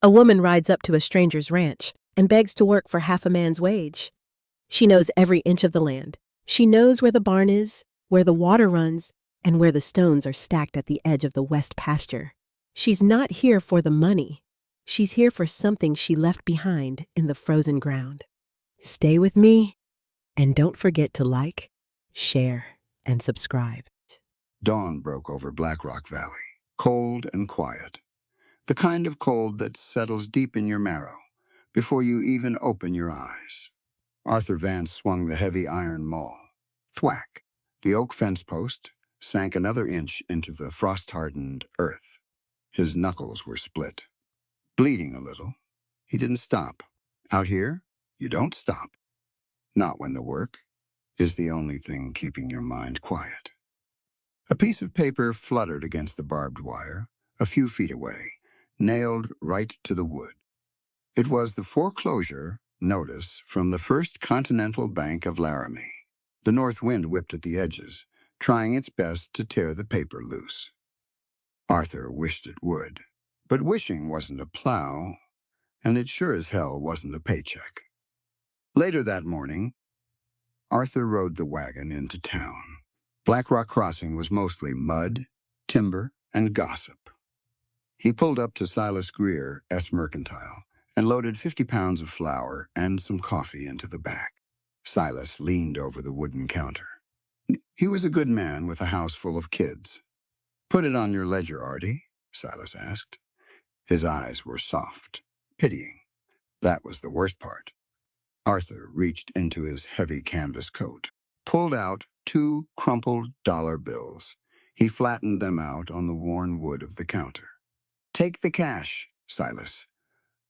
A woman rides up to a stranger's ranch and begs to work for half a man's wage. She knows every inch of the land. She knows where the barn is, where the water runs, and where the stones are stacked at the edge of the west pasture. She's not here for the money. She's here for something she left behind in the frozen ground. Stay with me, and don't forget to like, share, and subscribe. Dawn broke over Black Rock Valley, cold and quiet. The kind of cold that settles deep in your marrow before you even open your eyes. Arthur Vance swung the heavy iron maul. Thwack! The oak fence post sank another inch into the frost-hardened earth. His knuckles were split. Bleeding a little, he didn't stop. Out here, you don't stop. Not when the work is the only thing keeping your mind quiet. A piece of paper fluttered against the barbed wire, a few feet away, nailed right to the wood. It was the foreclosure notice from the First Continental Bank of Laramie. The north wind whipped at the edges, trying its best to tear the paper loose. Arthur wished it would, but wishing wasn't a plow, and it sure as hell wasn't a paycheck. Later that morning, Arthur rode the wagon into town. Black Rock Crossing was mostly mud, timber, and gossip. He pulled up to Silas Greer, S. Mercantile, and loaded 50 pounds of flour and some coffee into the back. Silas leaned over the wooden counter. He was a good man with a house full of kids. "Put it on your ledger, Artie," Silas asked. His eyes were soft, pitying. That was the worst part. Arthur reached into his heavy canvas coat, pulled out 2 crumpled dollar bills. He flattened them out on the worn wood of the counter. "Take the cash, Silas.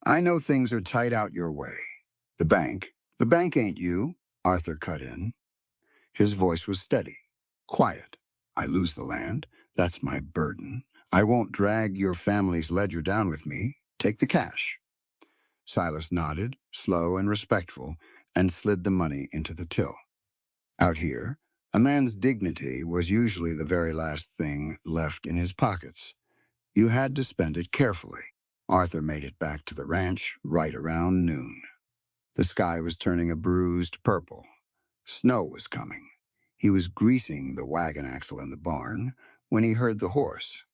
I know things are tight out your way." The bank ain't you," Arthur cut in. His voice was steady, quiet. "I lose the land. That's my burden. I won't drag your family's ledger down with me. Take the cash." Silas nodded, slow and respectful, and slid the money into the till. Out here, a man's dignity was usually the very last thing left in his pockets. You had to spend it carefully. Arthur made it back to the ranch right around noon. The sky was turning a bruised purple. Snow was coming. He was greasing the wagon axle in the barn when he heard the horse.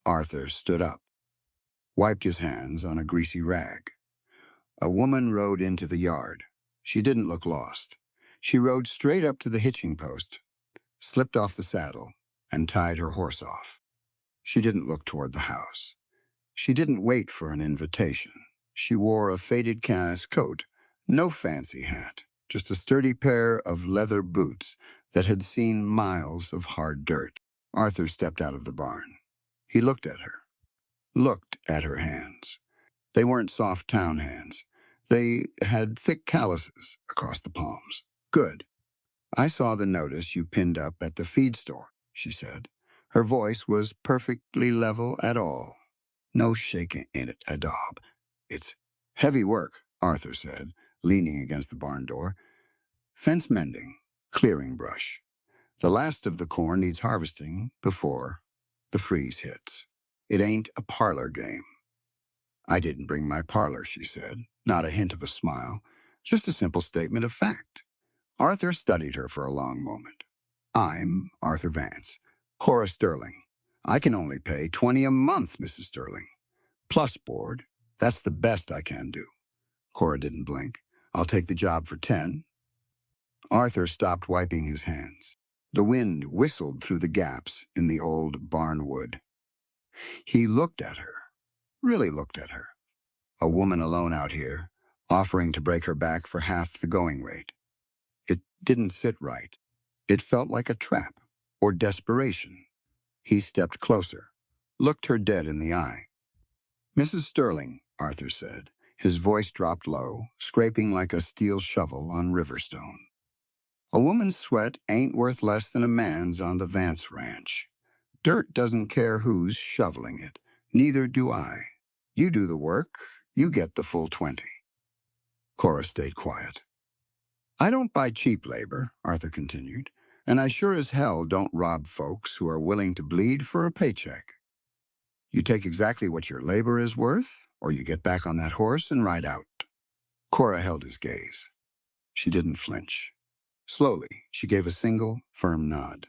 Arthur stood up, wiped his hands on a greasy rag. A woman rode into the yard. She didn't look lost. She rode straight up to the hitching post, slipped off the saddle, and tied her horse off. She didn't look toward the house. She didn't wait for an invitation. She wore a faded canvas coat, no fancy hat, just a sturdy pair of leather boots that had seen miles of hard dirt. Arthur stepped out of the barn. He looked at her hands. They weren't soft town hands. They had thick calluses across the palms. "Good. I saw the notice you pinned up at the feed store," she said. Her voice was perfectly level at all. No shaking in it, a daub. "It's heavy work," Arthur said, leaning against the barn door. "Fence mending, clearing brush. The last of the corn needs harvesting before the freeze hits. It ain't a parlor game." "I didn't bring my parlor," she said, not a hint of a smile, just a simple statement of fact. Arthur studied her for a long moment. "I'm Arthur Vance. Cora Sterling. I can only pay $20 a month, Mrs. Sterling. Plus board. That's the best I can do." Cora didn't blink. "I'll take the job for 10. Arthur stopped wiping his hands. The wind whistled through the gaps in the old barn wood. He looked at her, really looked at her. A woman alone out here, offering to break her back for half the going rate. It didn't sit right. It felt like a trap or desperation. He stepped closer, looked her dead in the eye. "Mrs. Sterling," Arthur said. His voice dropped low, scraping like a steel shovel on riverstone. "A woman's sweat ain't worth less than a man's on the Vance Ranch. Dirt doesn't care who's shoveling it. Neither do I. You do the work, you get the full 20. Cora stayed quiet. "I don't buy cheap labor," Arthur continued, "and I sure as hell don't rob folks who are willing to bleed for a paycheck." "You take exactly what your labor is worth?" or you get back on that horse and ride out." Cora held his gaze. She didn't flinch. Slowly, she gave a single, firm nod.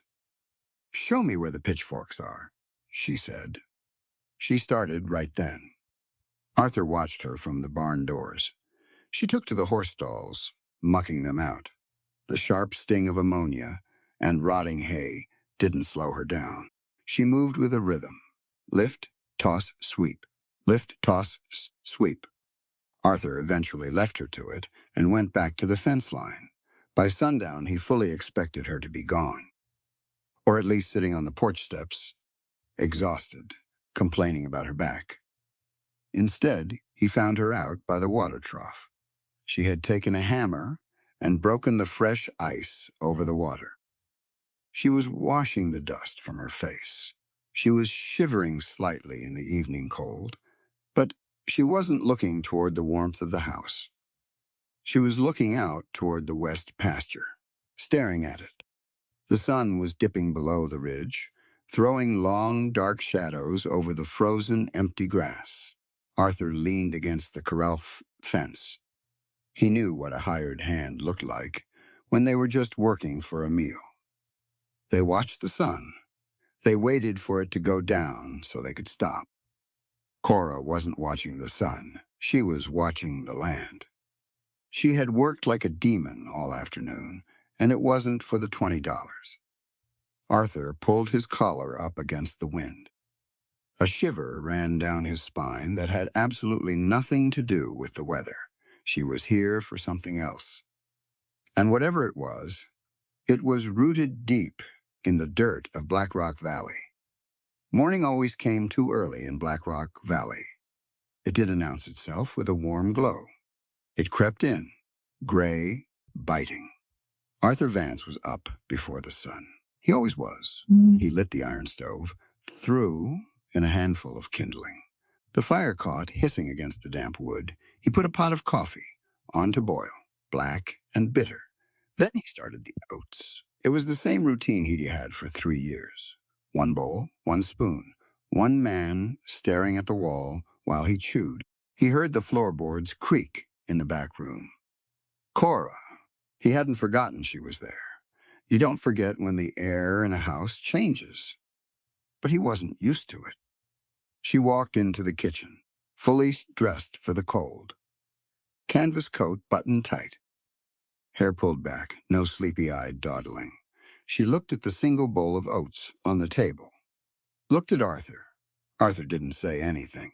"Show me where the pitchforks are," she said. She started right then. Arthur watched her from the barn doors. She took to the horse stalls, mucking them out. The sharp sting of ammonia and rotting hay didn't slow her down. She moved with a rhythm. Lift, toss, sweep. Lift, toss, sweep. Arthur eventually left her to it and went back to the fence line. By sundown, he fully expected her to be gone, or at least sitting on the porch steps, exhausted, complaining about her back. Instead, he found her out by the water trough. She had taken a hammer and broken the fresh ice over the water. She was washing the dust from her face. She was shivering slightly in the evening cold, but she wasn't looking toward the warmth of the house. She was looking out toward the west pasture, staring at it. The sun was dipping below the ridge, throwing long, dark shadows over the frozen, empty grass. Arthur leaned against the corral fence. He knew what a hired hand looked like when they were just working for a meal. They watched the sun. They waited for it to go down so they could stop. Cora wasn't watching the sun. She was watching the land. She had worked like a demon all afternoon, and it wasn't for the $20. Arthur pulled his collar up against the wind. A shiver ran down his spine that had absolutely nothing to do with the weather. She was here for something else. And whatever it was rooted deep in the dirt of Black Rock Valley. Morning always came too early in Black Rock Valley. It did announce itself with a warm glow. It crept in, gray, biting. Arthur Vance was up before the sun. He always was. He lit the iron stove, threw in a handful of kindling. The fire caught, hissing against the damp wood. He put a pot of coffee on to boil, black and bitter. Then he started the oats. It was the same routine he'd had for 3 years. One bowl, one spoon, one man staring at the wall while he chewed. He heard the floorboards creak in the back room. Cora. He hadn't forgotten she was there. You don't forget when the air in a house changes. But he wasn't used to it. She walked into the kitchen, fully dressed for the cold. Canvas coat buttoned tight. Hair pulled back, no sleepy-eyed dawdling. She looked at the single bowl of oats on the table. Looked at Arthur. Arthur didn't say anything.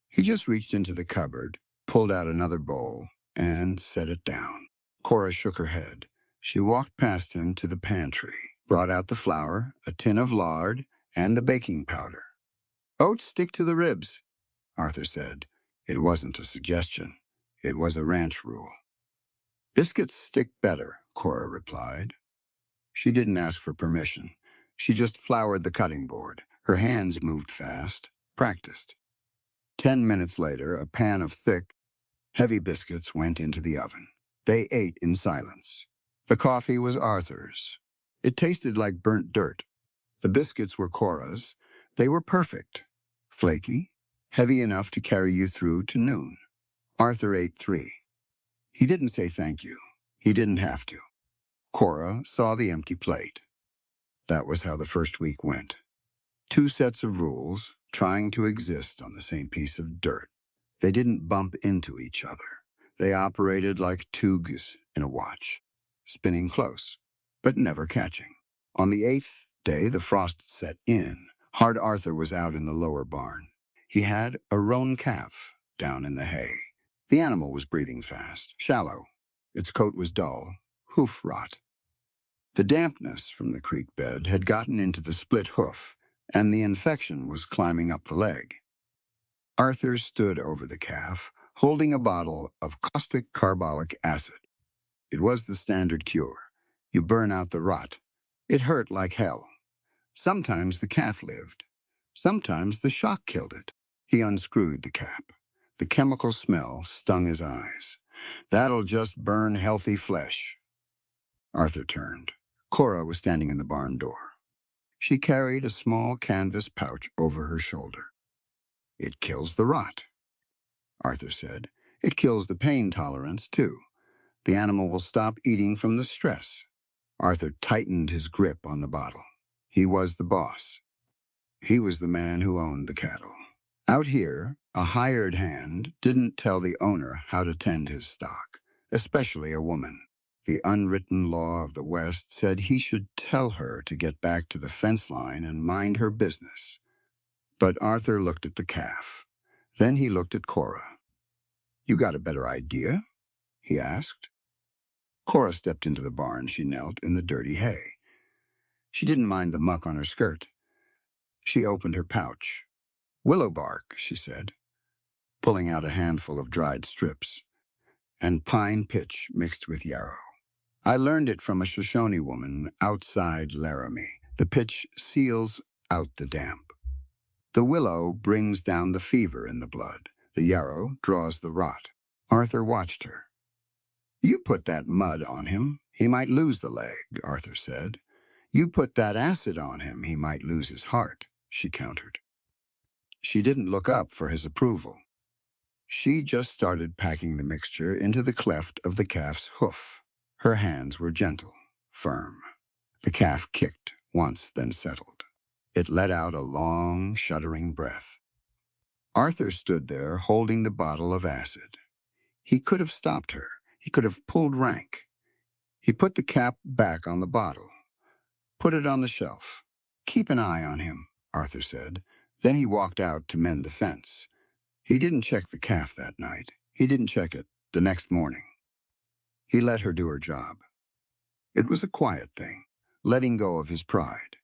He just reached into the cupboard, pulled out another bowl, and set it down. Cora shook her head. She walked past him to the pantry, brought out the flour, a tin of lard, and the baking powder. "Oats stick to the ribs," Arthur said. It wasn't a suggestion. It was a ranch rule. "Biscuits stick better," Cora replied. She didn't ask for permission. She just floured the cutting board. Her hands moved fast, practiced. 10 minutes later, a pan of thick, heavy biscuits went into the oven. They ate in silence. The coffee was Arthur's. It tasted like burnt dirt. The biscuits were Cora's. They were perfect. Flaky, heavy enough to carry you through to noon. Arthur ate 3. He didn't say thank you. He didn't have to. Cora saw the empty plate. That was how the first week went. 2 sets of rules, trying to exist on the same piece of dirt. They didn't bump into each other. They operated like 2 geese in a watch, spinning close, but never catching. On the 8th day, the frost set in. Hard Arthur was out in the lower barn. He had a roan calf down in the hay. The animal was breathing fast, shallow. Its coat was dull, hoof rot. The dampness from the creek bed had gotten into the split hoof, and the infection was climbing up the leg. Arthur stood over the calf, holding a bottle of caustic carbolic acid. It was the standard cure. You burn out the rot. It hurt like hell. Sometimes the calf lived. Sometimes the shock killed it. He unscrewed the cap. The chemical smell stung his eyes. "That'll just burn healthy flesh." Arthur turned. Cora was standing in the barn door. She carried a small canvas pouch over her shoulder. "It kills the rot." Arthur said. It kills the pain tolerance, too. The animal will stop eating from the stress. Arthur tightened his grip on the bottle. He was the boss. He was the man who owned the cattle. Out here, a hired hand didn't tell the owner how to tend his stock, especially a woman. The unwritten law of the West said he should tell her to get back to the fence line and mind her business. But Arthur looked at the calf. Then he looked at Cora. "You got a better idea?" he asked. Cora stepped into the barn. She knelt in the dirty hay. She didn't mind the muck on her skirt. She opened her pouch. "Willow bark," she said, pulling out a handful of dried strips, "and pine pitch mixed with yarrow. I learned it from a Shoshone woman outside Laramie. The pitch seals out the damp. The willow brings down the fever in the blood. The yarrow draws the rot." Arthur watched her. "You put that mud on him, he might lose the leg," Arthur said. "You put that acid on him, he might lose his heart," she countered. She didn't look up for his approval. She just started packing the mixture into the cleft of the calf's hoof. Her hands were gentle, firm. The calf kicked once, then settled. It let out a long, shuddering breath. Arthur stood there holding the bottle of acid. He could have stopped her. He could have pulled rank. He put the cap back on the bottle. "Put it on the shelf. Keep an eye on him," Arthur said. Then he walked out to mend the fence. He didn't check the calf that night. He didn't check it the next morning. He let her do her job. It was a quiet thing, letting go of his pride.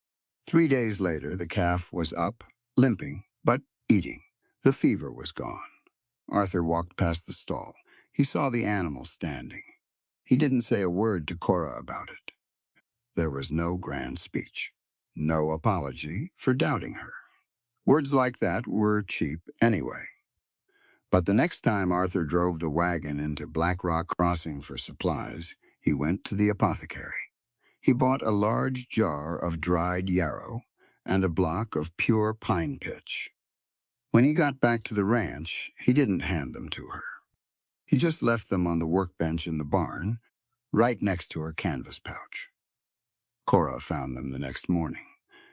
3 days later, the calf was up, limping, but eating. The fever was gone. Arthur walked past the stall. He saw the animal standing. He didn't say a word to Cora about it. There was no grand speech, no apology for doubting her. Words like that were cheap anyway. But the next time Arthur drove the wagon into Black Rock Crossing for supplies, he went to the apothecary. He bought a large jar of dried yarrow and a block of pure pine pitch. When he got back to the ranch, he didn't hand them to her. He just left them on the workbench in the barn, right next to her canvas pouch. Cora found them the next morning.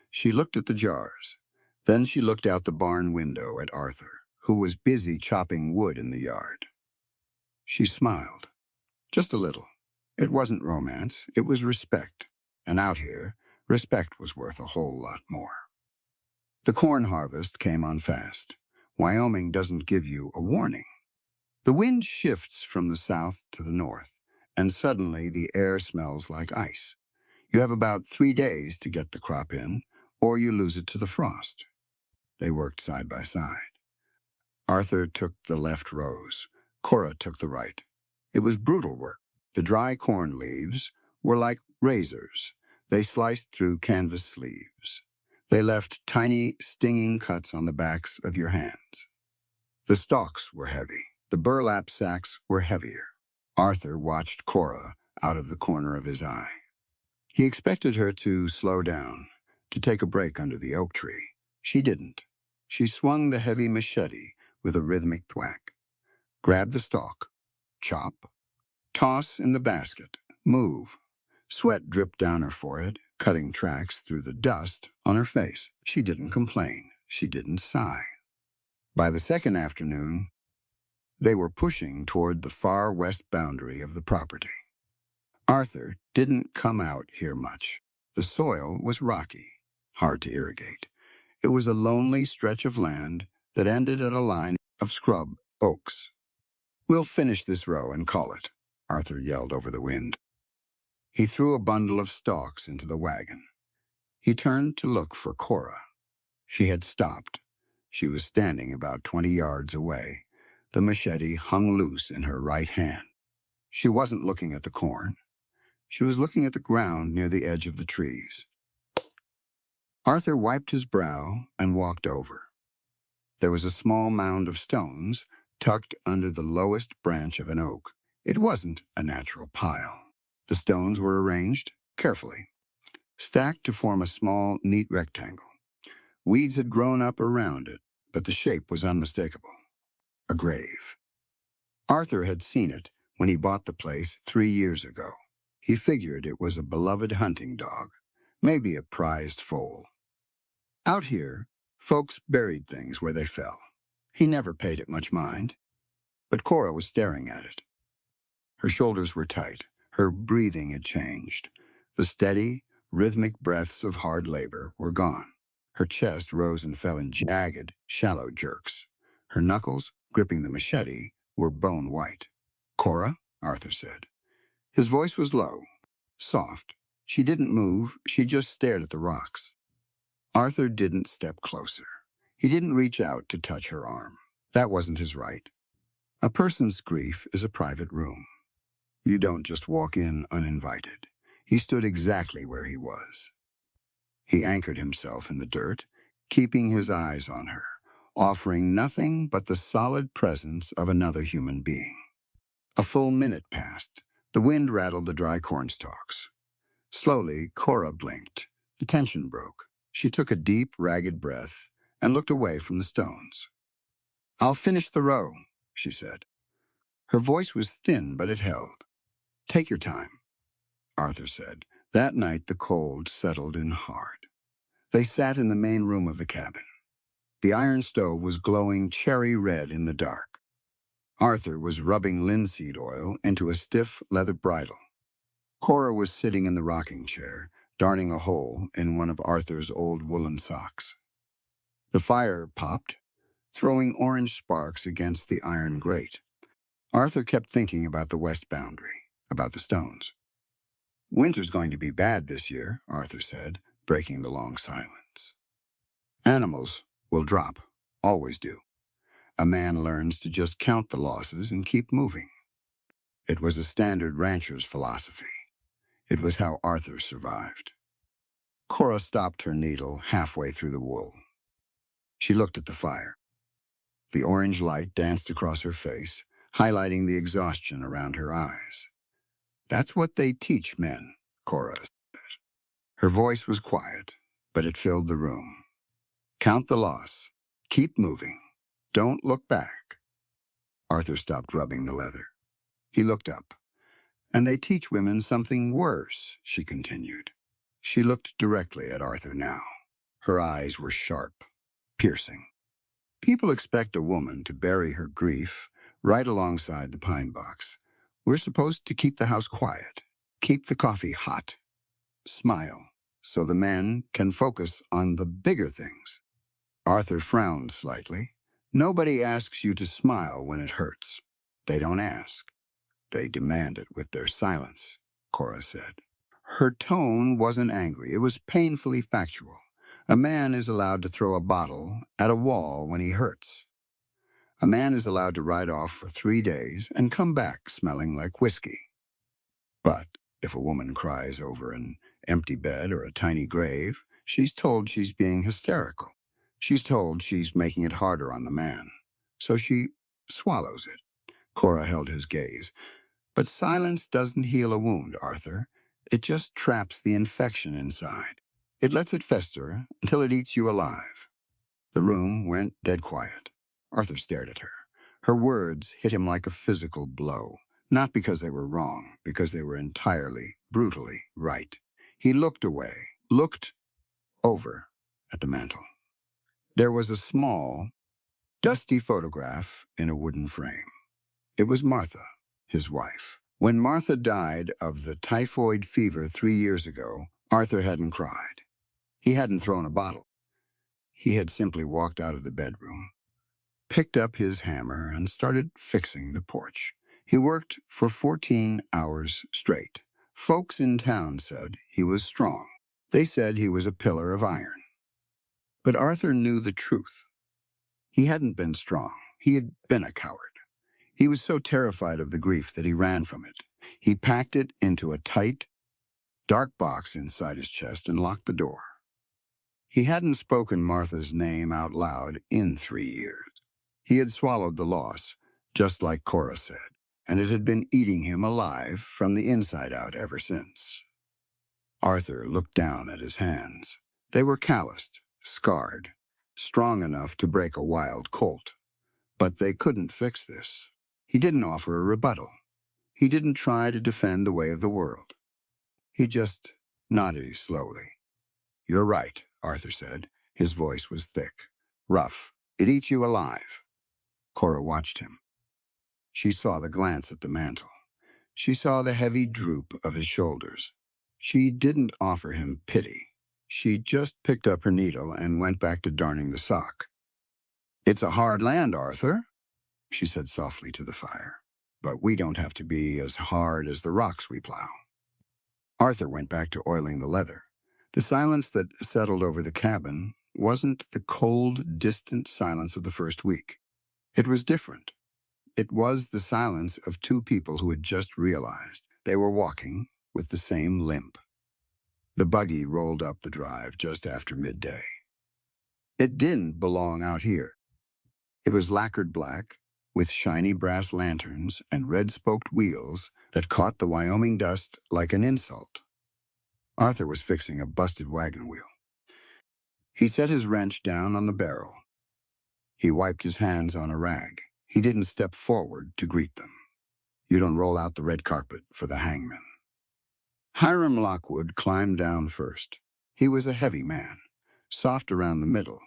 She looked at the jars. Then she looked out the barn window at Arthur, who was busy chopping wood in the yard. She smiled. Just a little. It wasn't romance, it was respect. And out here, respect was worth a whole lot more. The corn harvest came on fast. Wyoming doesn't give you a warning. The wind shifts from the south to the north, and suddenly the air smells like ice. You have about 3 days to get the crop in, or you lose it to the frost. They worked side by side. Arthur took the left rows. Cora took the right. It was brutal work. The dry corn leaves were like razors. They sliced through canvas sleeves. They left tiny, stinging cuts on the backs of your hands. The stalks were heavy. The burlap sacks were heavier. Arthur watched Cora out of the corner of his eye. He expected her to slow down, to take a break under the oak tree. She didn't. She swung the heavy machete with a rhythmic thwack. Grab the stalk. Chop. Toss in the basket. Move. Sweat dripped down her forehead, cutting tracks through the dust on her face. She didn't complain. She didn't sigh. By the second afternoon, they were pushing toward the far west boundary of the property. Arthur didn't come out here much. The soil was rocky, hard to irrigate. It was a lonely stretch of land that ended at a line of scrub oaks. "We'll finish this row and call it," Arthur yelled over the wind. He threw a bundle of stalks into the wagon. He turned to look for Cora. She had stopped. She was standing about 20 yards away. The machete hung loose in her right hand. She wasn't looking at the corn. She was looking at the ground near the edge of the trees. Arthur wiped his brow and walked over. There was a small mound of stones tucked under the lowest branch of an oak. It wasn't a natural pile. The stones were arranged carefully, stacked to form a small, neat rectangle. Weeds had grown up around it, but the shape was unmistakable. a grave. Arthur had seen it when he bought the place 3 years ago. He figured it was a beloved hunting dog, maybe a prized foal. Out here, folks buried things where they fell. He never paid it much mind, but Cora was staring at it. Her shoulders were tight. Her breathing had changed. The steady, rhythmic breaths of hard labor were gone. Her chest rose and fell in jagged, shallow jerks. Her knuckles, gripping the machete, were bone white. "Cora?" Arthur said. His voice was low, soft. She didn't move. She just stared at the rocks. Arthur didn't step closer. He didn't reach out to touch her arm. That wasn't his right. A person's grief is a private room. You don't just walk in uninvited. He stood exactly where he was. He anchored himself in the dirt, keeping his eyes on her, offering nothing but the solid presence of another human being. A full minute passed. The wind rattled the dry cornstalks. Slowly, Cora blinked. The tension broke. She took a deep, ragged breath and looked away from the stones. "I'll finish the row," she said. Her voice was thin, but it held. "Take your time," Arthur said. That night, the cold settled in hard. They sat in the main room of the cabin. The iron stove was glowing cherry red in the dark. Arthur was rubbing linseed oil into a stiff leather bridle. Cora was sitting in the rocking chair, darning a hole in one of Arthur's old woolen socks. The fire popped, throwing orange sparks against the iron grate. Arthur kept thinking about the west boundary, about the stones. "Winter's going to be bad this year," Arthur said, breaking the long silence. "Animals will drop, always do. A man learns to just count the losses and keep moving." It was a standard rancher's philosophy. It was how Arthur survived. Cora stopped her needle halfway through the wool. She looked at the fire. The orange light danced across her face, highlighting the exhaustion around her eyes. "That's what they teach men," Cora said. Her voice was quiet, but it filled the room. "Count the loss. Keep moving. Don't look back." Arthur stopped rubbing the leather. He looked up. "And they teach women something worse," she continued. She looked directly at Arthur now. Her eyes were sharp, piercing. "People expect a woman to bury her grief right alongside the pine box. We're supposed to keep the house quiet, keep the coffee hot, smile, so the men can focus on the bigger things." Arthur frowned slightly. "Nobody asks you to smile when it hurts. They don't ask. They demand it with their silence," Cora said. Her tone wasn't angry. It was painfully factual. A man is allowed to throw a bottle at a wall when he hurts. A man is allowed to ride off for 3 days and come back smelling like whiskey. But if a woman cries over an empty bed or a tiny grave, she's told she's being hysterical. She's told she's making it harder on the man. So she swallows it. Cora held his gaze. "But silence doesn't heal a wound, Arthur. It just traps the infection inside. It lets it fester until it eats you alive." The room went dead quiet. Arthur stared at her. Her words hit him like a physical blow, not because they were wrong, because they were entirely, brutally right. He looked away, looked over at the mantel. There was a small, dusty photograph in a wooden frame. It was Martha, his wife. When Martha died of the typhoid fever 3 years ago, Arthur hadn't cried. He hadn't thrown a bottle. He had simply walked out of the bedroom, picked up his hammer, and started fixing the porch. He worked for 14 hours straight. Folks in town said he was strong. They said he was a pillar of iron. But Arthur knew the truth. He hadn't been strong. He had been a coward. He was so terrified of the grief that he ran from it. He packed it into a tight, dark box inside his chest and locked the door. He hadn't spoken Martha's name out loud in 3 years. He had swallowed the loss, just like Cora said, and it had been eating him alive from the inside out ever since. Arthur looked down at his hands. They were calloused, scarred, strong enough to break a wild colt. But they couldn't fix this. He didn't offer a rebuttal. He didn't try to defend the way of the world. He just nodded slowly. "You're right," Arthur said. His voice was thick, rough. "It eats you alive." Cora watched him. She saw the glance at the mantle. She saw the heavy droop of his shoulders. She didn't offer him pity. She just picked up her needle and went back to darning the sock. "It's a hard land, Arthur," she said softly to the fire. "But we don't have to be as hard as the rocks we plow." Arthur went back to oiling the leather. The silence that settled over the cabin wasn't the cold, distant silence of the first week. It was different. It was the silence of two people who had just realized they were walking with the same limp. The buggy rolled up the drive just after midday. It didn't belong out here. It was lacquered black, with shiny brass lanterns and red-spoked wheels that caught the Wyoming dust like an insult. Arthur was fixing a busted wagon wheel. He set his wrench down on the barrel. He wiped his hands on a rag. He didn't step forward to greet them. You don't roll out the red carpet for the hangman. Hiram Lockwood climbed down first. He was a heavy man, soft around the middle.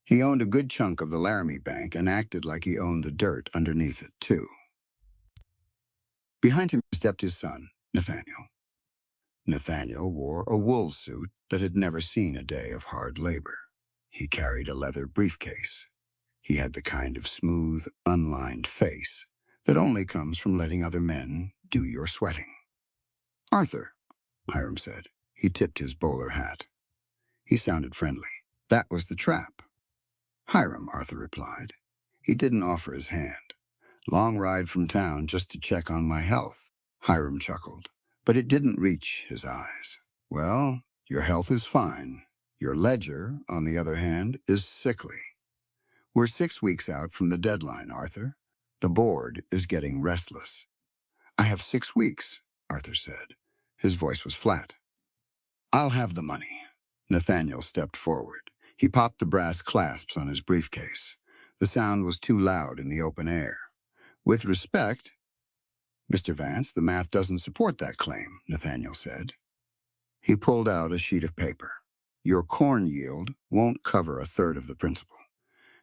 He owned a good chunk of the Laramie Bank and acted like he owned the dirt underneath it, too. Behind him stepped his son, Nathaniel. Nathaniel wore a wool suit that had never seen a day of hard labor. He carried a leather briefcase. He had the kind of smooth, unlined face that only comes from letting other men do your sweating. "Arthur," Hiram said. He tipped his bowler hat. He sounded friendly. "That was the trap." "Hiram," Arthur replied. He didn't offer his hand. "Long ride from town just to check on my health." Hiram chuckled, but it didn't reach his eyes. "Well, your health is fine. Your ledger, on the other hand, is sickly. We're 6 weeks out from the deadline, Arthur. The board is getting restless." "I have 6 weeks," Arthur said. His voice was flat. "I'll have the money." Nathaniel stepped forward. He popped the brass clasps on his briefcase. The sound was too loud in the open air. "With respect, Mr. Vance, the math doesn't support that claim," Nathaniel said. He pulled out a sheet of paper. "Your corn yield won't cover a third of the principal.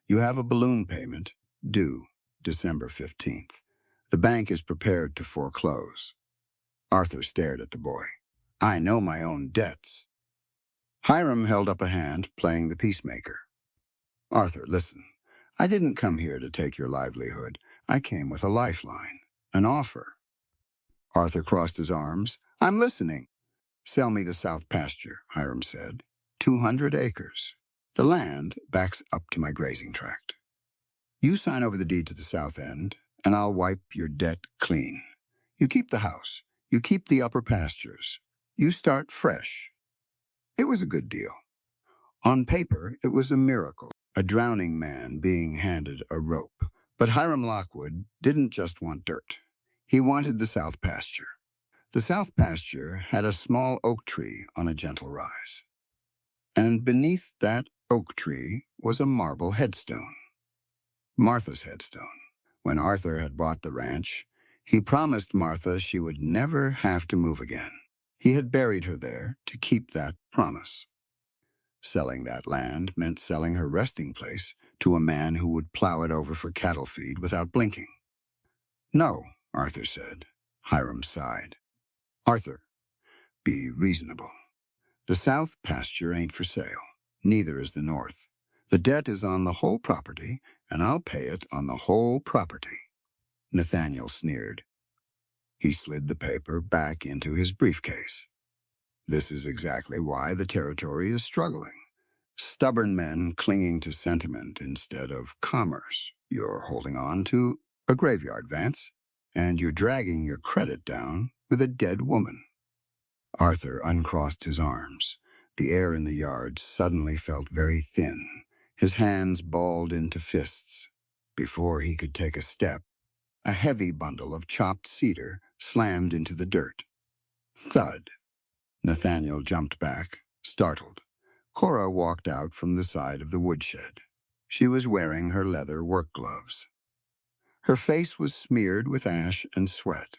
You have a balloon payment due December 15th. The bank is prepared to foreclose." Arthur stared at the boy. "I know my own debts." Hiram held up a hand, playing the peacemaker. "Arthur, listen. I didn't come here to take your livelihood. I came with a lifeline, an offer." Arthur crossed his arms. "I'm listening." "Sell me the south pasture," Hiram said. 200 acres. The land backs up to my grazing tract. You sign over the deed to the south end, and I'll wipe your debt clean. You keep the house. You keep the upper pastures. You start fresh." It was a good deal. On paper, it was a miracle, a drowning man being handed a rope. But Hiram Lockwood didn't just want dirt. He wanted the south pasture. The south pasture had a small oak tree on a gentle rise. And beneath that oak tree was a marble headstone. Martha's headstone. When Arthur had bought the ranch, he promised Martha she would never have to move again. He had buried her there to keep that promise. Selling that land meant selling her resting place to a man who would plow it over for cattle feed without blinking. "No," Arthur said. Hiram sighed. "Arthur, be reasonable. The south pasture ain't for sale. Neither is the north. The debt is on the whole property, and I'll pay it on the whole property." Nathaniel sneered. He slid the paper back into his briefcase. "This is exactly why the territory is struggling. Stubborn men clinging to sentiment instead of commerce. You're holding on to a graveyard, Vance, and you're dragging your credit down with a dead woman." Arthur uncrossed his arms. The air in the yard suddenly felt very thin. His hands balled into fists. Before he could take a step, a heavy bundle of chopped cedar slammed into the dirt. Thud. Nathaniel jumped back, startled. Cora walked out from the side of the woodshed. She was wearing her leather work gloves. Her face was smeared with ash and sweat.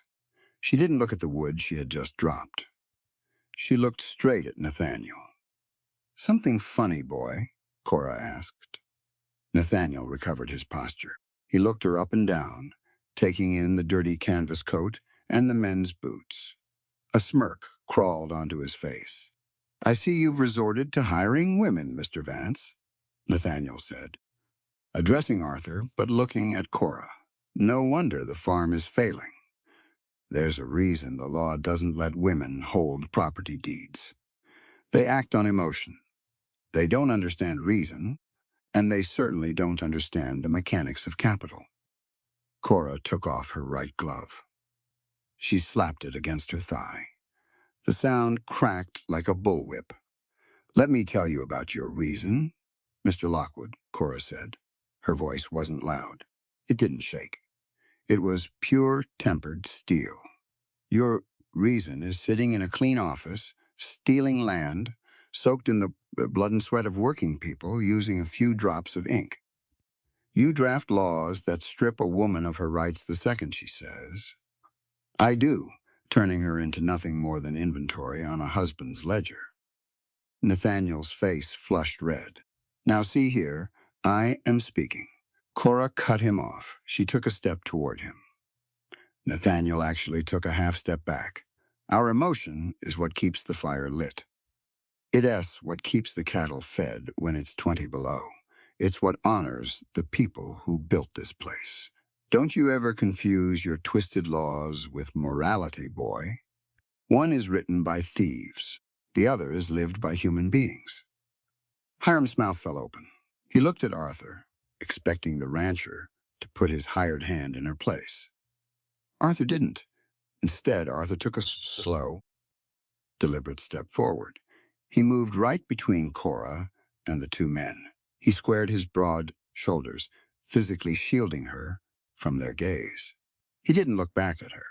She didn't look at the wood she had just dropped. She looked straight at Nathaniel. "Something funny, boy?" Cora asked. Nathaniel recovered his posture. He looked her up and down, taking in the dirty canvas coat and the men's boots. A smirk crawled onto his face. "I see you've resorted to hiring women, Mr. Vance," Nathaniel said, addressing Arthur but looking at Cora. "No wonder the farm is failing. There's a reason the law doesn't let women hold property deeds. They act on emotion. They don't understand reason, and they certainly don't understand the mechanics of capital." Cora took off her right glove. She slapped it against her thigh. The sound cracked like a bullwhip. "Let me tell you about your reason, Mr. Lockwood," Cora said. Her voice wasn't loud. It didn't shake. It was pure tempered steel. "Your reason is sitting in a clean office, stealing land, soaked in the blood and sweat of working people, using a few drops of ink. You draft laws that strip a woman of her rights the second she says, 'I do,' turning her into nothing more than inventory on a husband's ledger." Nathaniel's face flushed red. "Now see here, I am speaking." Cora cut him off. She took a step toward him. Nathaniel actually took a half step back. "Our emotion is what keeps the fire lit. It's what keeps the cattle fed when it's 20 below. It's what honors the people who built this place. Don't you ever confuse your twisted laws with morality, boy. One is written by thieves. The other is lived by human beings." Hiram's mouth fell open. He looked at Arthur, expecting the rancher to put his hired hand in her place. Arthur didn't. Instead, Arthur took a slow, deliberate step forward. He moved right between Cora and the two men. He squared his broad shoulders, physically shielding her from their gaze. He didn't look back at her.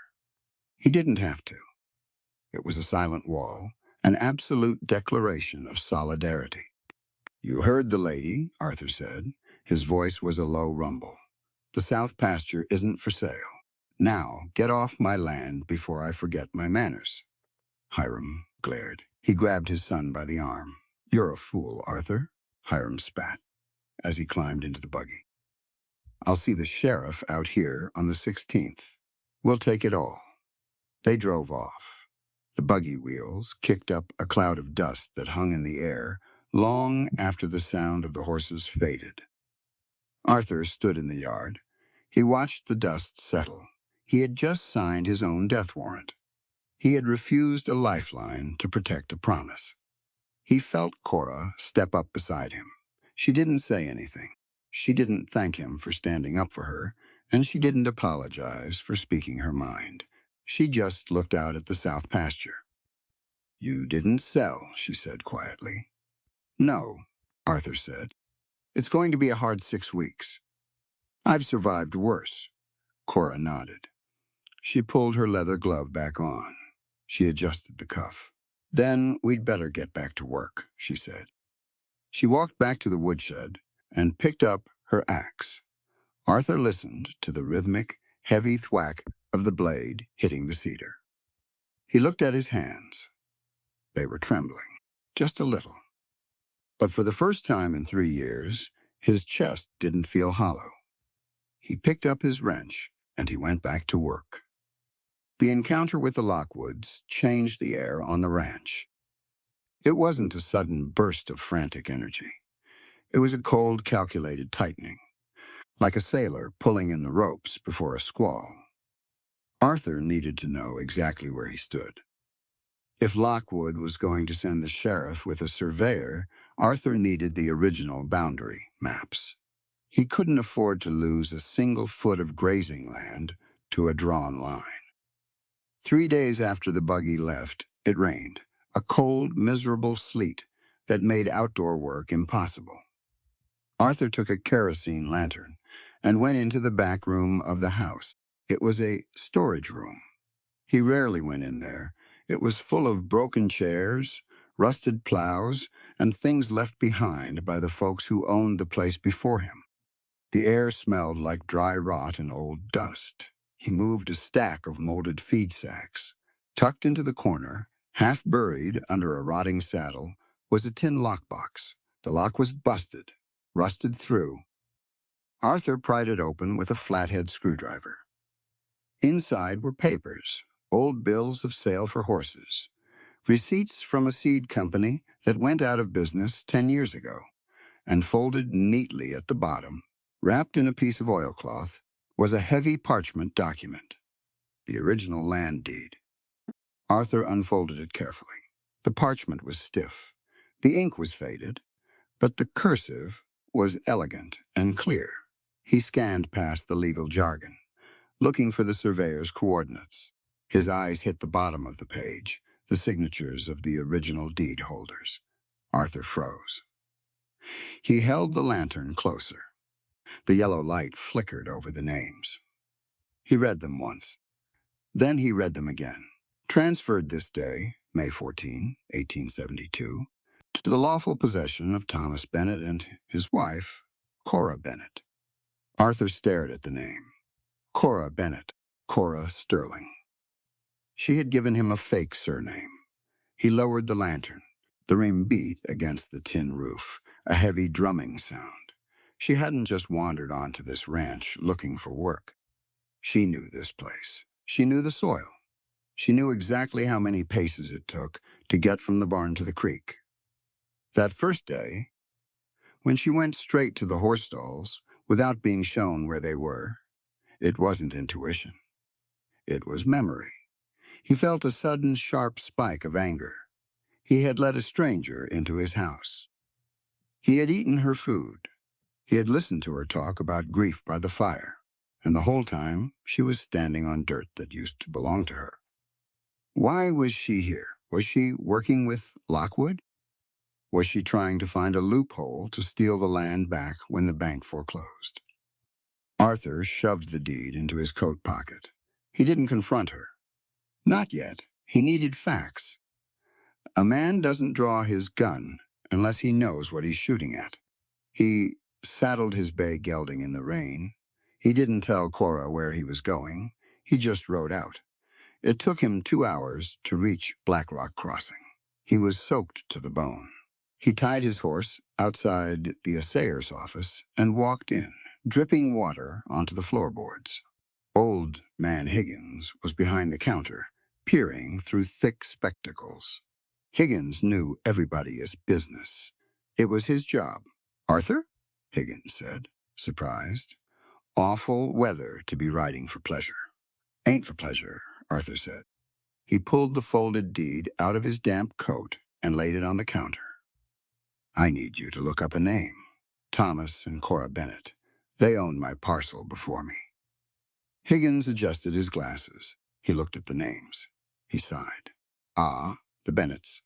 He didn't have to. It was a silent wall, an absolute declaration of solidarity. "You heard the lady," Arthur said. His voice was a low rumble. "The south pasture isn't for sale. Now, get off my land before I forget my manners." Hiram glared. He grabbed his son by the arm. "You're a fool, Arthur," Hiram spat as he climbed into the buggy. "I'll see the sheriff out here on the 16th. We'll take it all." They drove off. The buggy wheels kicked up a cloud of dust that hung in the air long after the sound of the horses faded. Arthur stood in the yard. He watched the dust settle. He had just signed his own death warrant. He had refused a lifeline to protect a promise. He felt Cora step up beside him. She didn't say anything. She didn't thank him for standing up for her, and she didn't apologize for speaking her mind. She just looked out at the south pasture. "You didn't sell," she said quietly. "No," Arthur said. "It's going to be a hard 6 weeks. I've survived worse." Cora nodded. She pulled her leather glove back on. She adjusted the cuff. "Then we'd better get back to work," she said. She walked back to the woodshed and picked up her axe. Arthur listened to the rhythmic, heavy thwack of the blade hitting the cedar. He looked at his hands. They were trembling, just a little. But for the first time in 3 years, his chest didn't feel hollow. He picked up his wrench and he went back to work. The encounter with the Lockwoods changed the air on the ranch. It wasn't a sudden burst of frantic energy. It was a cold, calculated tightening, like a sailor pulling in the ropes before a squall. Arthur needed to know exactly where he stood. If Lockwood was going to send the sheriff with a surveyor, Arthur needed the original boundary maps. He couldn't afford to lose a single foot of grazing land to a drawn line. 3 days after the buggy left, it rained, a cold, miserable sleet that made outdoor work impossible. Arthur took a kerosene lantern and went into the back room of the house. It was a storage room. He rarely went in there. It was full of broken chairs, rusted plows, and things left behind by the folks who owned the place before him. The air smelled like dry rot and old dust. He moved a stack of molded feed sacks. Tucked into the corner, half buried under a rotting saddle, was a tin lockbox. The lock was busted, rusted through. Arthur pried it open with a flathead screwdriver. Inside were papers, old bills of sale for horses, receipts from a seed company that went out of business 10 years ago, and folded neatly at the bottom, wrapped in a piece of oilcloth, was a heavy parchment document, the original land deed. Arthur unfolded it carefully. The parchment was stiff. The ink was faded, but the cursive was elegant and clear. He scanned past the legal jargon, looking for the surveyor's coordinates. His eyes hit the bottom of the page, the signatures of the original deed holders. Arthur froze. He held the lantern closer. The yellow light flickered over the names. He read them once. Then he read them again. Transferred this day, May 14, 1872, to the lawful possession of Thomas Bennett and his wife, Cora Bennett. Arthur stared at the name. Cora Bennett. Cora Sterling. She had given him a fake surname. He lowered the lantern. The ring beat against the tin roof, a heavy drumming sound. She hadn't just wandered onto this ranch looking for work. She knew this place. She knew the soil. She knew exactly how many paces it took to get from the barn to the creek. That first day, when she went straight to the horse stalls without being shown where they were, it wasn't intuition. It was memory. He felt a sudden sharp spike of anger. He had let a stranger into his house. He had eaten her food. He had listened to her talk about grief by the fire, and the whole time she was standing on dirt that used to belong to her. Why was she here? Was she working with Lockwood? Was she trying to find a loophole to steal the land back when the bank foreclosed? Arthur shoved the deed into his coat pocket. He didn't confront her. Not yet. He needed facts. A man doesn't draw his gun unless he knows what he's shooting at. He saddled his bay gelding in the rain. He didn't tell Cora where he was going. He just rode out. It took him 2 hours to reach Black Rock Crossing. He was soaked to the bone. He tied his horse outside the assayer's office and walked in, dripping water onto the floorboards. Old man Higgins was behind the counter, peering through thick spectacles. Higgins knew everybody's business. It was his job. Arthur? Higgins said, surprised. Awful weather to be riding for pleasure. Ain't for pleasure, Arthur said. He pulled the folded deed out of his damp coat and laid it on the counter. I need you to look up a name. Thomas and Cora Bennett. They own my parcel before me. Higgins adjusted his glasses. He looked at the names. He sighed. Ah, the Bennetts.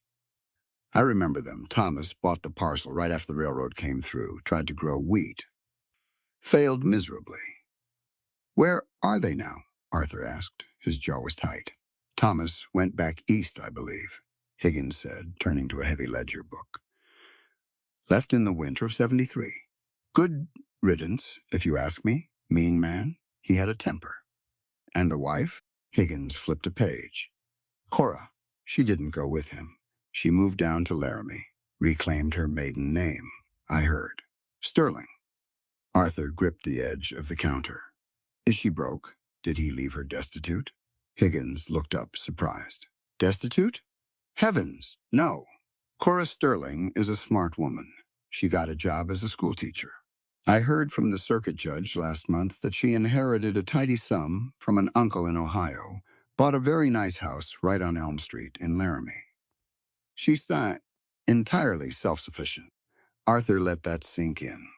I remember them. Thomas bought the parcel right after the railroad came through, tried to grow wheat. Failed miserably. Where are they now? Arthur asked. His jaw was tight. Thomas went back east, I believe, Higgins said, turning to a heavy ledger book. Left in the winter of 73. Good riddance, if you ask me. Mean man. He had a temper. And the wife? Higgins flipped a page. Cora. She didn't go with him. She moved down to Laramie, reclaimed her maiden name. I heard. Sterling. Arthur gripped the edge of the counter. Is she broke? Did he leave her destitute? Higgins looked up, surprised. Destitute? Heavens, no. Cora Sterling is a smart woman. She got a job as a schoolteacher. I heard from the circuit judge last month that she inherited a tidy sum from an uncle in Ohio, bought a very nice house right on Elm Street in Laramie. She's entirely self-sufficient. Arthur let that sink in.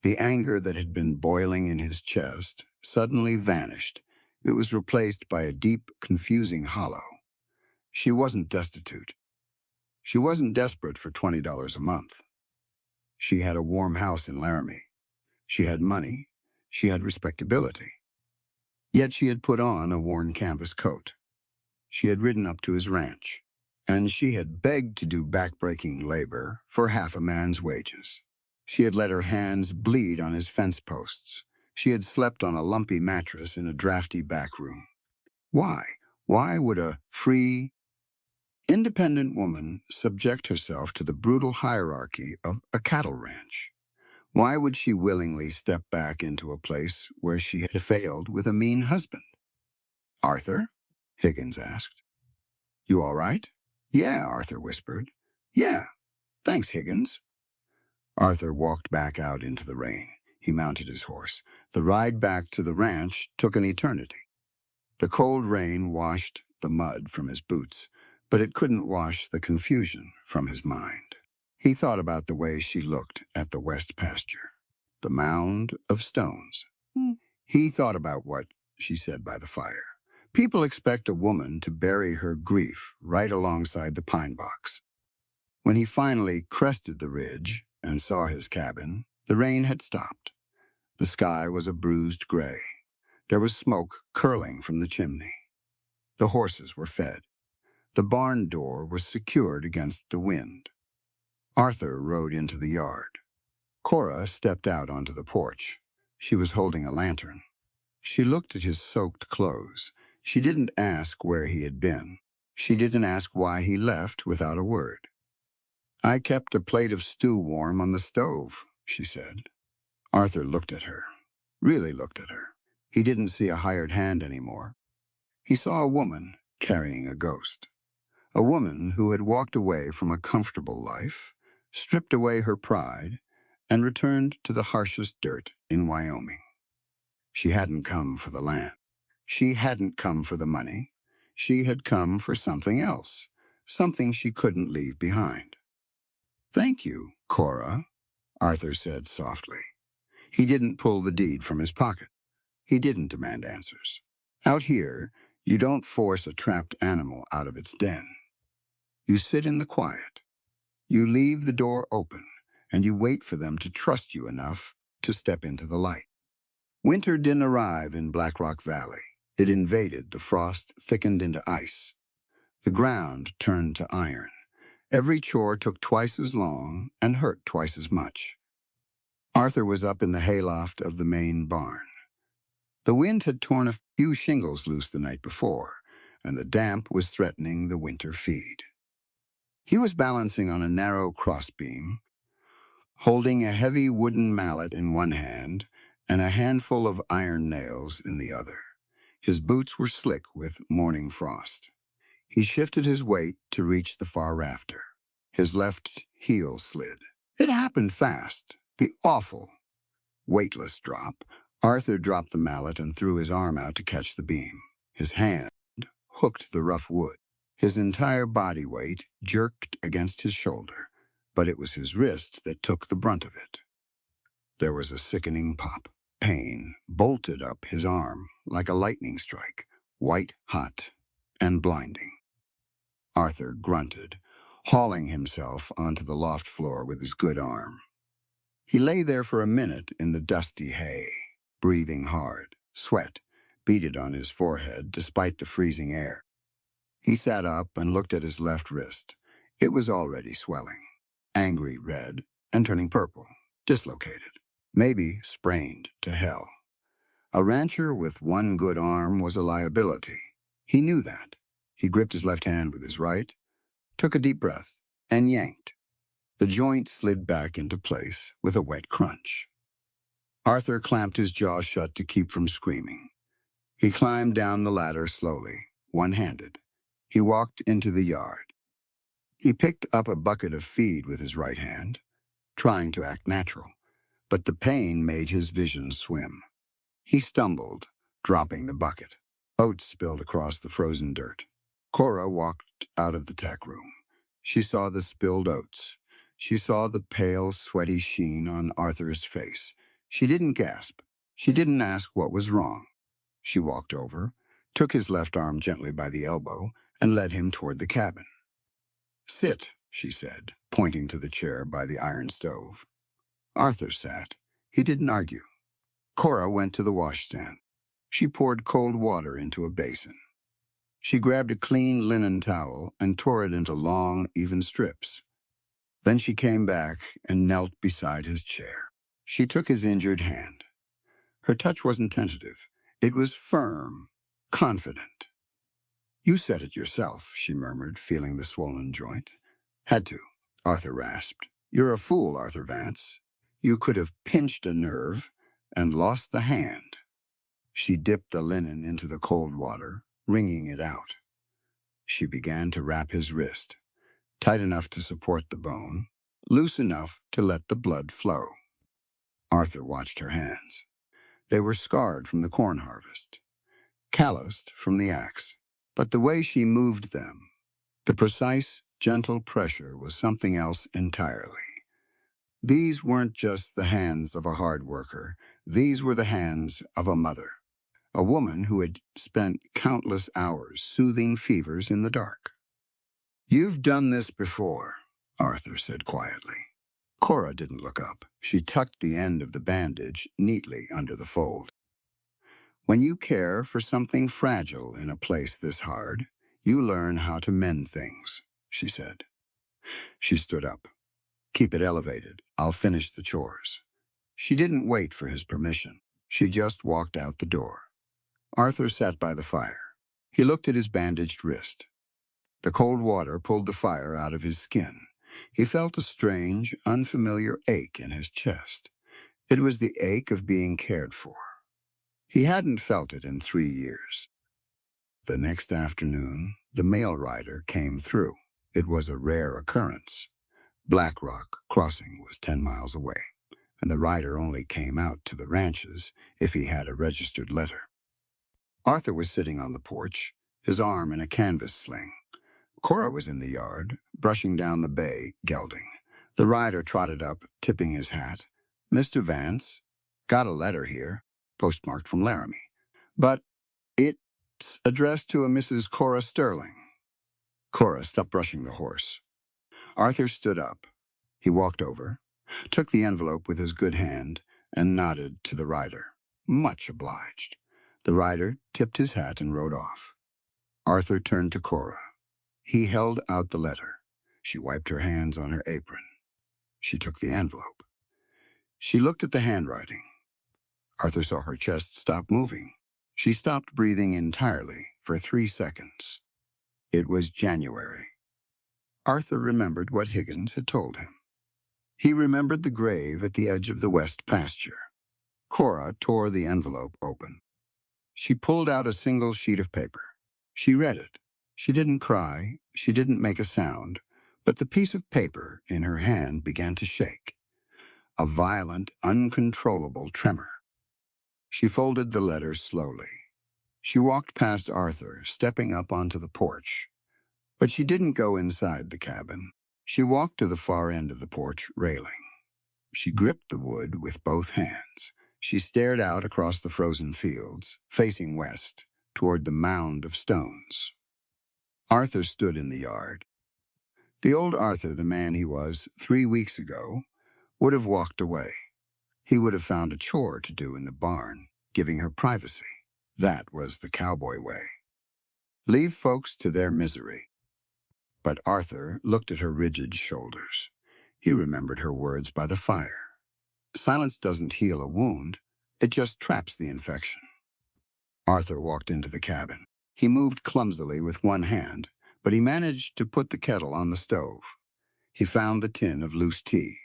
The anger that had been boiling in his chest suddenly vanished. It was replaced by a deep, confusing hollow. She wasn't destitute. She wasn't desperate for $20 a month. She had a warm house in Laramie. She had money. She had respectability. Yet she had put on a worn canvas coat. She had ridden up to his ranch. and she had begged to do backbreaking labor for half a man's wages. She had let her hands bleed on his fence posts. She had slept on a lumpy mattress in a drafty back room. Why? Why would a free, independent woman subject herself to the brutal hierarchy of a cattle ranch? Why would she willingly step back into a place where she had failed with a mean husband? Arthur? Higgins asked. You all right? Yeah, Arthur whispered. Yeah, thanks, Higgins. Arthur walked back out into the rain. He mounted his horse. The ride back to the ranch took an eternity. The cold rain washed the mud from his boots, but it couldn't wash the confusion from his mind. He thought about the way she looked at the west pasture, the mound of stones. He thought about what she said by the fire. People expect a woman to bury her grief right alongside the pine box. When he finally crested the ridge and saw his cabin, the rain had stopped. The sky was a bruised gray. There was smoke curling from the chimney. The horses were fed. The barn door was secured against the wind. Arthur rode into the yard. Cora stepped out onto the porch. She was holding a lantern. She looked at his soaked clothes. She didn't ask where he had been. She didn't ask why he left without a word. I kept a plate of stew warm on the stove, she said. Arthur looked at her, really looked at her. He didn't see a hired hand anymore. He saw a woman carrying a ghost. A woman who had walked away from a comfortable life, stripped away her pride, and returned to the harshest dirt in Wyoming. She hadn't come for the land. She hadn't come for the money. She had come for something else, something she couldn't leave behind. Thank you, Cora, Arthur said softly. He didn't pull the deed from his pocket. He didn't demand answers. Out here, you don't force a trapped animal out of its den. You sit in the quiet. You leave the door open, and you wait for them to trust you enough to step into the light. Winter didn't arrive in Black Rock Valley. It invaded. The frost thickened into ice. The ground turned to iron. Every chore took twice as long and hurt twice as much. Arthur was up in the hayloft of the main barn. The wind had torn a few shingles loose the night before, and the damp was threatening the winter feed. He was balancing on a narrow crossbeam, holding a heavy wooden mallet in one hand and a handful of iron nails in the other. His boots were slick with morning frost. He shifted his weight to reach the far rafter. His left heel slid. It happened fast. The awful, weightless drop. Arthur dropped the mallet and threw his arm out to catch the beam. His hand hooked the rough wood. His entire body weight jerked against his shoulder, but it was his wrist that took the brunt of it. There was a sickening pop. Pain bolted up his arm like a lightning strike, white hot and blinding. Arthur grunted, hauling himself onto the loft floor with his good arm. He lay there for a minute in the dusty hay, breathing hard. Sweat beaded on his forehead despite the freezing air. He sat up and looked at his left wrist. It was already swelling, angry red and turning purple, dislocated, maybe sprained to hell. A rancher with one good arm was a liability. He knew that. He gripped his left hand with his right, took a deep breath, and yanked. The joint slid back into place with a wet crunch. Arthur clamped his jaw shut to keep from screaming. He climbed down the ladder slowly, one-handed. He walked into the yard. He picked up a bucket of feed with his right hand, trying to act natural, but the pain made his vision swim. He stumbled, dropping the bucket. Oats spilled across the frozen dirt. Cora walked out of the tack room. She saw the spilled oats. She saw the pale, sweaty sheen on Arthur's face. She didn't gasp. She didn't ask what was wrong. She walked over, took his left arm gently by the elbow, and led him toward the cabin. Sit, she said, pointing to the chair by the iron stove. Arthur sat. He didn't argue. Cora went to the washstand. She poured cold water into a basin. She grabbed a clean linen towel and tore it into long, even strips. Then she came back and knelt beside his chair. She took his injured hand. Her touch wasn't tentative. It was firm, confident. "You said it yourself," she murmured, feeling the swollen joint. "Had to," Arthur rasped. "You're a fool, Arthur Vance. You could have pinched a nerve and lost the hand." She dipped the linen into the cold water, wringing it out. She began to wrap his wrist, tight enough to support the bone, loose enough to let the blood flow. Arthur watched her hands. They were scarred from the corn harvest, calloused from the axe. But the way she moved them, the precise, gentle pressure, was something else entirely. These weren't just the hands of a hard worker. These were the hands of a mother, a woman who had spent countless hours soothing fevers in the dark. "You've done this before," Arthur said quietly. Cora didn't look up. She tucked the end of the bandage neatly under the fold. "When you care for something fragile in a place this hard, you learn how to mend things," she said. She stood up. "Keep it elevated. I'll finish the chores." She didn't wait for his permission. She just walked out the door. Arthur sat by the fire. He looked at his bandaged wrist. The cold water pulled the fire out of his skin. He felt a strange, unfamiliar ache in his chest. It was the ache of being cared for. He hadn't felt it in 3 years. The next afternoon, the mail rider came through. It was a rare occurrence. Black Rock Crossing was 10 miles away, and the rider only came out to the ranches if he had a registered letter. Arthur was sitting on the porch, his arm in a canvas sling. Cora was in the yard, brushing down the bay, gelding. The rider trotted up, tipping his hat. "Mr. Vance, got a letter here, postmarked from Laramie. But it's addressed to a Mrs. Cora Sterling." Cora stopped brushing the horse. Arthur stood up. He walked over, took the envelope with his good hand, and nodded to the rider. "Much obliged." The rider tipped his hat and rode off. Arthur turned to Cora. He held out the letter. She wiped her hands on her apron. She took the envelope. She looked at the handwriting. Arthur saw her chest stop moving. She stopped breathing entirely for 3 seconds. It was January. Arthur remembered what Higgins had told him. He remembered the grave at the edge of the west pasture. Cora tore the envelope open. She pulled out a single sheet of paper. She read it. She didn't cry. She didn't make a sound. But the piece of paper in her hand began to shake. A violent, uncontrollable tremor. She folded the letter slowly. She walked past Arthur, stepping up onto the porch. But she didn't go inside the cabin. She walked to the far end of the porch railing. She gripped the wood with both hands. She stared out across the frozen fields, facing west, toward the mound of stones. Arthur stood in the yard. The old Arthur, the man he was 3 weeks ago, would have walked away. He would have found a chore to do in the barn, giving her privacy. That was the cowboy way. Leave folks to their misery. But Arthur looked at her rigid shoulders. He remembered her words by the fire. Silence doesn't heal a wound, it just traps the infection. Arthur walked into the cabin. He moved clumsily with one hand, but he managed to put the kettle on the stove. He found the tin of loose tea.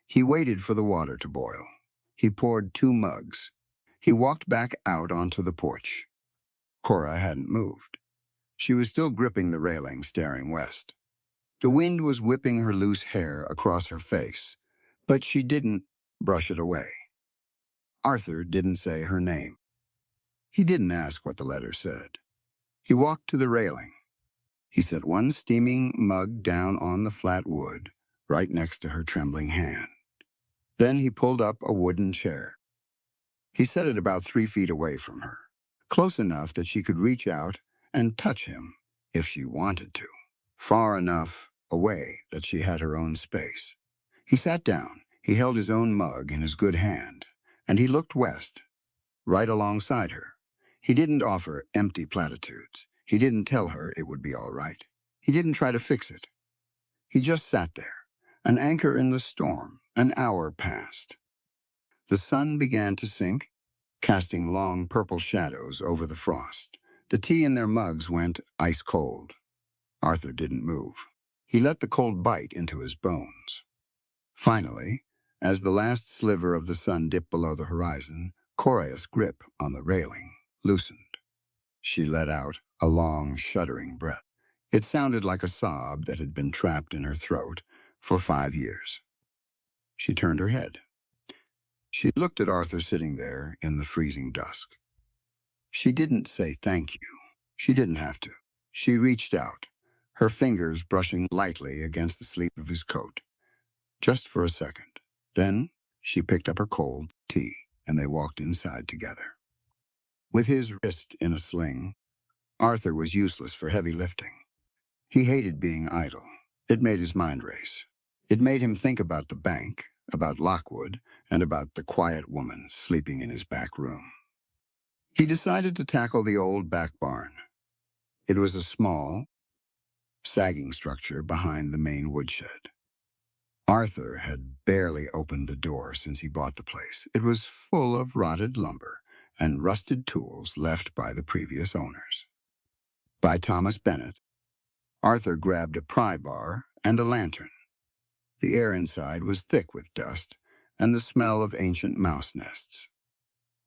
He waited for the water to boil. He poured 2 mugs. He walked back out onto the porch. Cora hadn't moved. She was still gripping the railing, staring west. The wind was whipping her loose hair across her face, but she didn't brush it away. Arthur didn't say her name. He didn't ask what the letter said. He walked to the railing. He set one steaming mug down on the flat wood, right next to her trembling hand. Then he pulled up a wooden chair. He set it about 3 feet away from her, close enough that she could reach out and touch him if she wanted to, far enough away that she had her own space. He sat down. He held his own mug in his good hand, and he looked west, right alongside her. He didn't offer empty platitudes. He didn't tell her it would be all right. He didn't try to fix it. He just sat there, an anchor in the storm. An hour passed. The sun began to sink, casting long purple shadows over the frost. The tea in their mugs went ice cold. Arthur didn't move. He let the cold bite into his bones. Finally, as the last sliver of the sun dipped below the horizon, Cora's grip on the railing loosened. She let out a long, shuddering breath. It sounded like a sob that had been trapped in her throat for 5 years. She turned her head. She looked at Arthur sitting there in the freezing dusk. She didn't say thank you. She didn't have to. She reached out, her fingers brushing lightly against the sleeve of his coat. Just for a second. Then she picked up her cold tea, and they walked inside together. With his wrist in a sling, Arthur was useless for heavy lifting. He hated being idle. It made his mind race. It made him think about the bank, about Lockwood, and about the quiet woman sleeping in his back room. He decided to tackle the old back barn. It was a small, sagging structure behind the main woodshed. Arthur had barely opened the door since he bought the place. It was full of rotted lumber and rusted tools left by the previous owners. By Thomas Bennett, Arthur grabbed a pry bar and a lantern. The air inside was thick with dust and the smell of ancient mouse nests.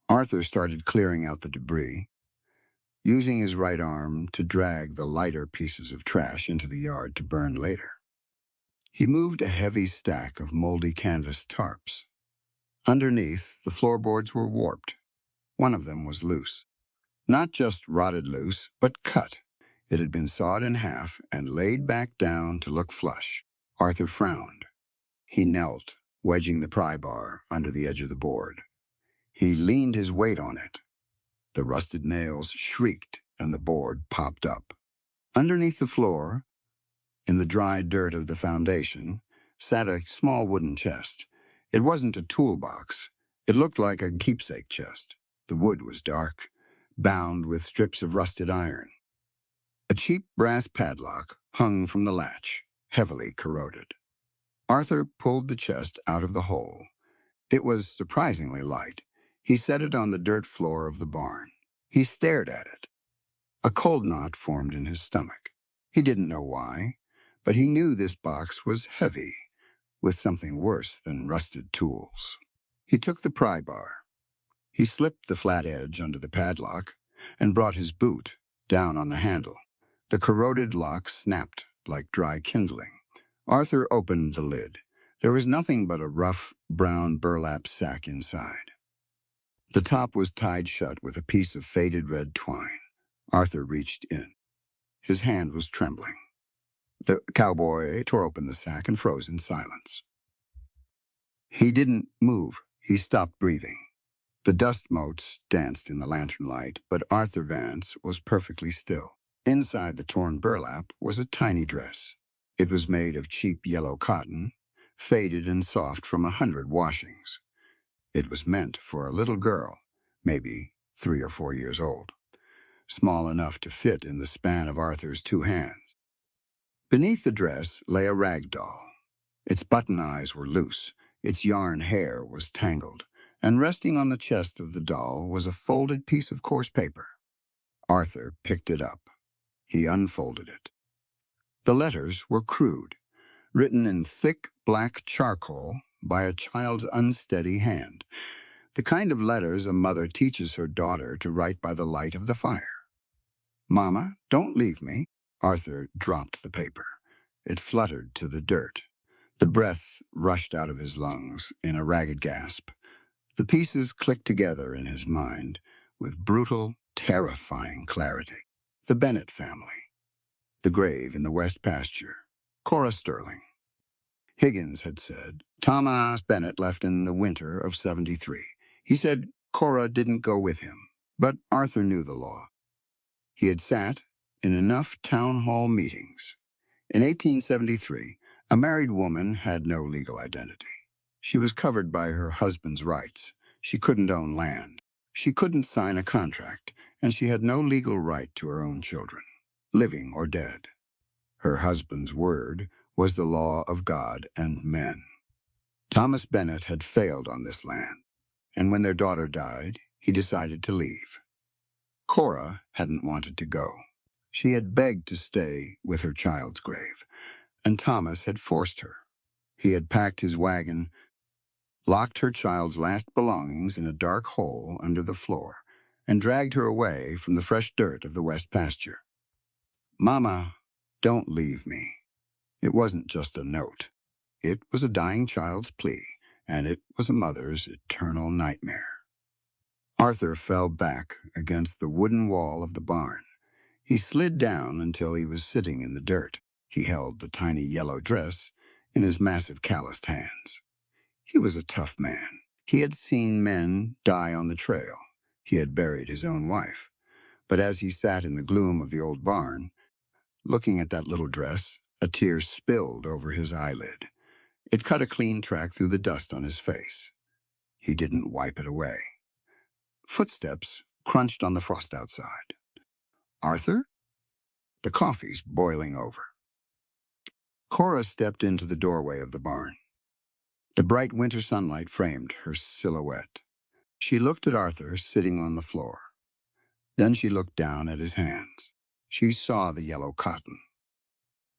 Arthur started clearing out the debris, using his right arm to drag the lighter pieces of trash into the yard to burn later. He moved a heavy stack of moldy canvas tarps. Underneath, the floorboards were warped. One of them was loose. Not just rotted loose, but cut. It had been sawed in half and laid back down to look flush. Arthur frowned. He knelt, wedging the pry bar under the edge of the board. He leaned his weight on it. The rusted nails shrieked and the board popped up. Underneath the floor, in the dry dirt of the foundation, sat a small wooden chest. It wasn't a toolbox. It looked like a keepsake chest. The wood was dark, bound with strips of rusted iron. A cheap brass padlock hung from the latch, heavily corroded. Arthur pulled the chest out of the hole. It was surprisingly light. He set it on the dirt floor of the barn. He stared at it. A cold knot formed in his stomach. He didn't know why, but he knew this box was heavy, with something worse than rusted tools. He took the pry bar. He slipped the flat edge under the padlock and brought his boot down on the handle. The corroded lock snapped like dry kindling. Arthur opened the lid. There was nothing but a rough, brown burlap sack inside. The top was tied shut with a piece of faded red twine. Arthur reached in. His hand was trembling. The cowboy tore open the sack and froze in silence. He didn't move. He stopped breathing. The dust motes danced in the lantern light, but Arthur Vance was perfectly still. Inside the torn burlap was a tiny dress. It was made of cheap yellow cotton, faded and soft from 100 washings. It was meant for a little girl, maybe 3 or 4 years old, small enough to fit in the span of Arthur's 2 hands. Beneath the dress lay a rag doll. Its button eyes were loose, its yarn hair was tangled, and resting on the chest of the doll was a folded piece of coarse paper. Arthur picked it up. He unfolded it. The letters were crude, written in thick black charcoal by a child's unsteady hand, the kind of letters a mother teaches her daughter to write by the light of the fire. "Mama, don't leave me." Arthur dropped the paper. It fluttered to the dirt. The breath rushed out of his lungs in a ragged gasp. The pieces clicked together in his mind with brutal, terrifying clarity. The Bennett family. The grave in the west pasture. Cora Sterling. Higgins had said, Thomas Bennett left in the winter of 73. He said Cora didn't go with him, but Arthur knew the law. He had sat in enough town hall meetings. In 1873, a married woman had no legal identity. She was covered by her husband's rights. She couldn't own land. She couldn't sign a contract, and she had no legal right to her own children, living or dead. Her husband's word was the law of God and men. Thomas Bennett had failed on this land, and when their daughter died, he decided to leave. Cora hadn't wanted to go. She had begged to stay with her child's grave, and Thomas had forced her. He had packed his wagon, locked her child's last belongings in a dark hole under the floor, and dragged her away from the fresh dirt of the west pasture. "Mama, don't leave me." It wasn't just a note. It was a dying child's plea, and it was a mother's eternal nightmare. Arthur fell back against the wooden wall of the barn. He slid down until he was sitting in the dirt. He held the tiny yellow dress in his massive calloused hands. He was a tough man. He had seen men die on the trail. He had buried his own wife. But as he sat in the gloom of the old barn, looking at that little dress, a tear spilled over his eyelid. It cut a clean track through the dust on his face. He didn't wipe it away. Footsteps crunched on the frost outside. "Arthur?" "The coffee's boiling over." Cora stepped into the doorway of the barn. The bright winter sunlight framed her silhouette. She looked at Arthur sitting on the floor. Then she looked down at his hands. She saw the yellow cotton.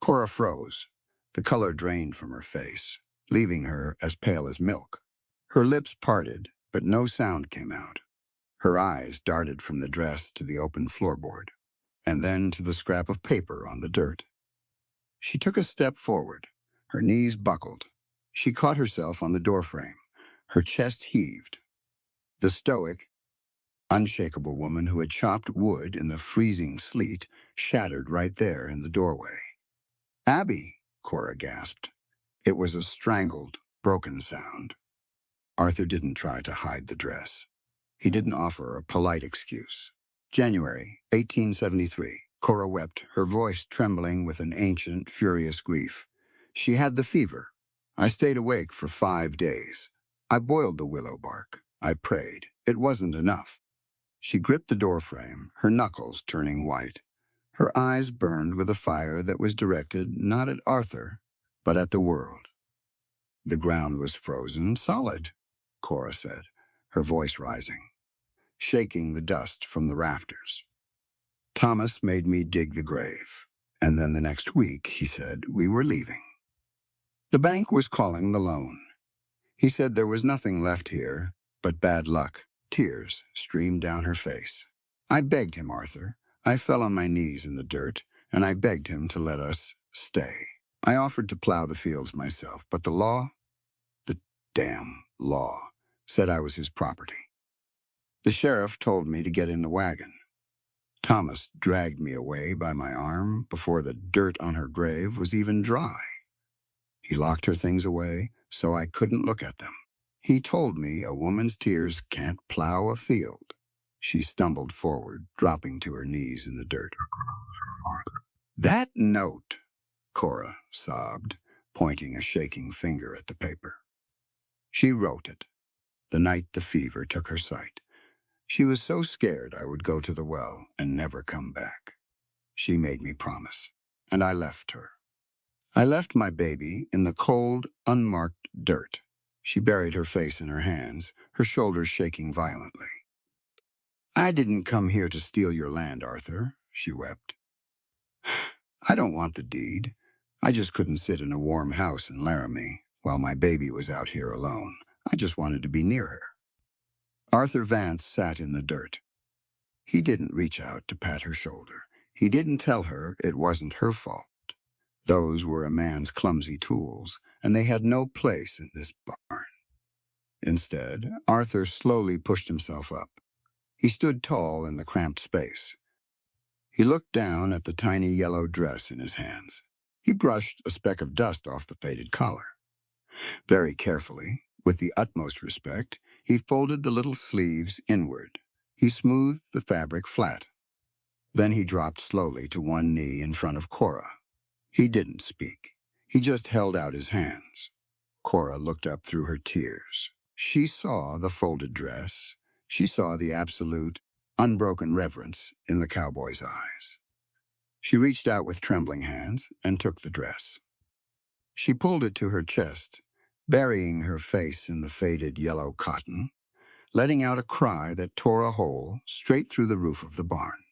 Cora froze. The color drained from her face, leaving her as pale as milk. Her lips parted, but no sound came out. Her eyes darted from the dress to the open floorboard, and then to the scrap of paper on the dirt. She took a step forward. Her knees buckled. She caught herself on the doorframe. Her chest heaved. The stoic, unshakable woman who had chopped wood in the freezing sleet shattered right there in the doorway. "Abby," Cora gasped. It was a strangled, broken sound. Arthur didn't try to hide the dress. He didn't offer a polite excuse. January 1873. Cora wept, her voice trembling with an ancient, furious grief. She had the fever. I stayed awake for 5 days. I boiled the willow bark. I prayed. It wasn't enough. She gripped the doorframe, her knuckles turning white. Her eyes burned with a fire that was directed not at Arthur, but at the world. "The ground was frozen solid," Cora said, her voice rising, shaking the dust from the rafters. "Thomas made me dig the grave, and then the next week, he said, we were leaving. The bank was calling the loan. He said there was nothing left here but bad luck." Tears streamed down her face. "I begged him, Arthur. I fell on my knees in the dirt, and I begged him to let us stay. I offered to plow the fields myself, but the damn law, said I was his property. The sheriff told me to get in the wagon. Thomas dragged me away by my arm before the dirt on her grave was even dry. He locked her things away so I couldn't look at them. He told me a woman's tears can't plow a field." She stumbled forward, dropping to her knees in the dirt. "That note," Cora sobbed, pointing a shaking finger at the paper. "She wrote it the night the fever took her sight. She was so scared I would go to the well and never come back. She made me promise, and I left her. I left my baby in the cold, unmarked dirt." She buried her face in her hands, her shoulders shaking violently. "I didn't come here to steal your land, Arthur," she wept. "I don't want the deed. I just couldn't sit in a warm house in Laramie while my baby was out here alone. I just wanted to be near her." Arthur Vance sat in the dirt. He didn't reach out to pat her shoulder. He didn't tell her it wasn't her fault. Those were a man's clumsy tools, and they had no place in this barn. Instead, Arthur slowly pushed himself up. He stood tall in the cramped space. He looked down at the tiny yellow dress in his hands. He brushed a speck of dust off the faded collar. Very carefully, with the utmost respect, he folded the little sleeves inward. He smoothed the fabric flat. Then he dropped slowly to one knee in front of Cora. He didn't speak. He just held out his hands. Cora looked up through her tears. She saw the folded dress. She saw the absolute, unbroken reverence in the cowboy's eyes. She reached out with trembling hands and took the dress. She pulled it to her chest, burying her face in the faded yellow cotton, letting out a cry that tore a hole straight through the roof of the barn.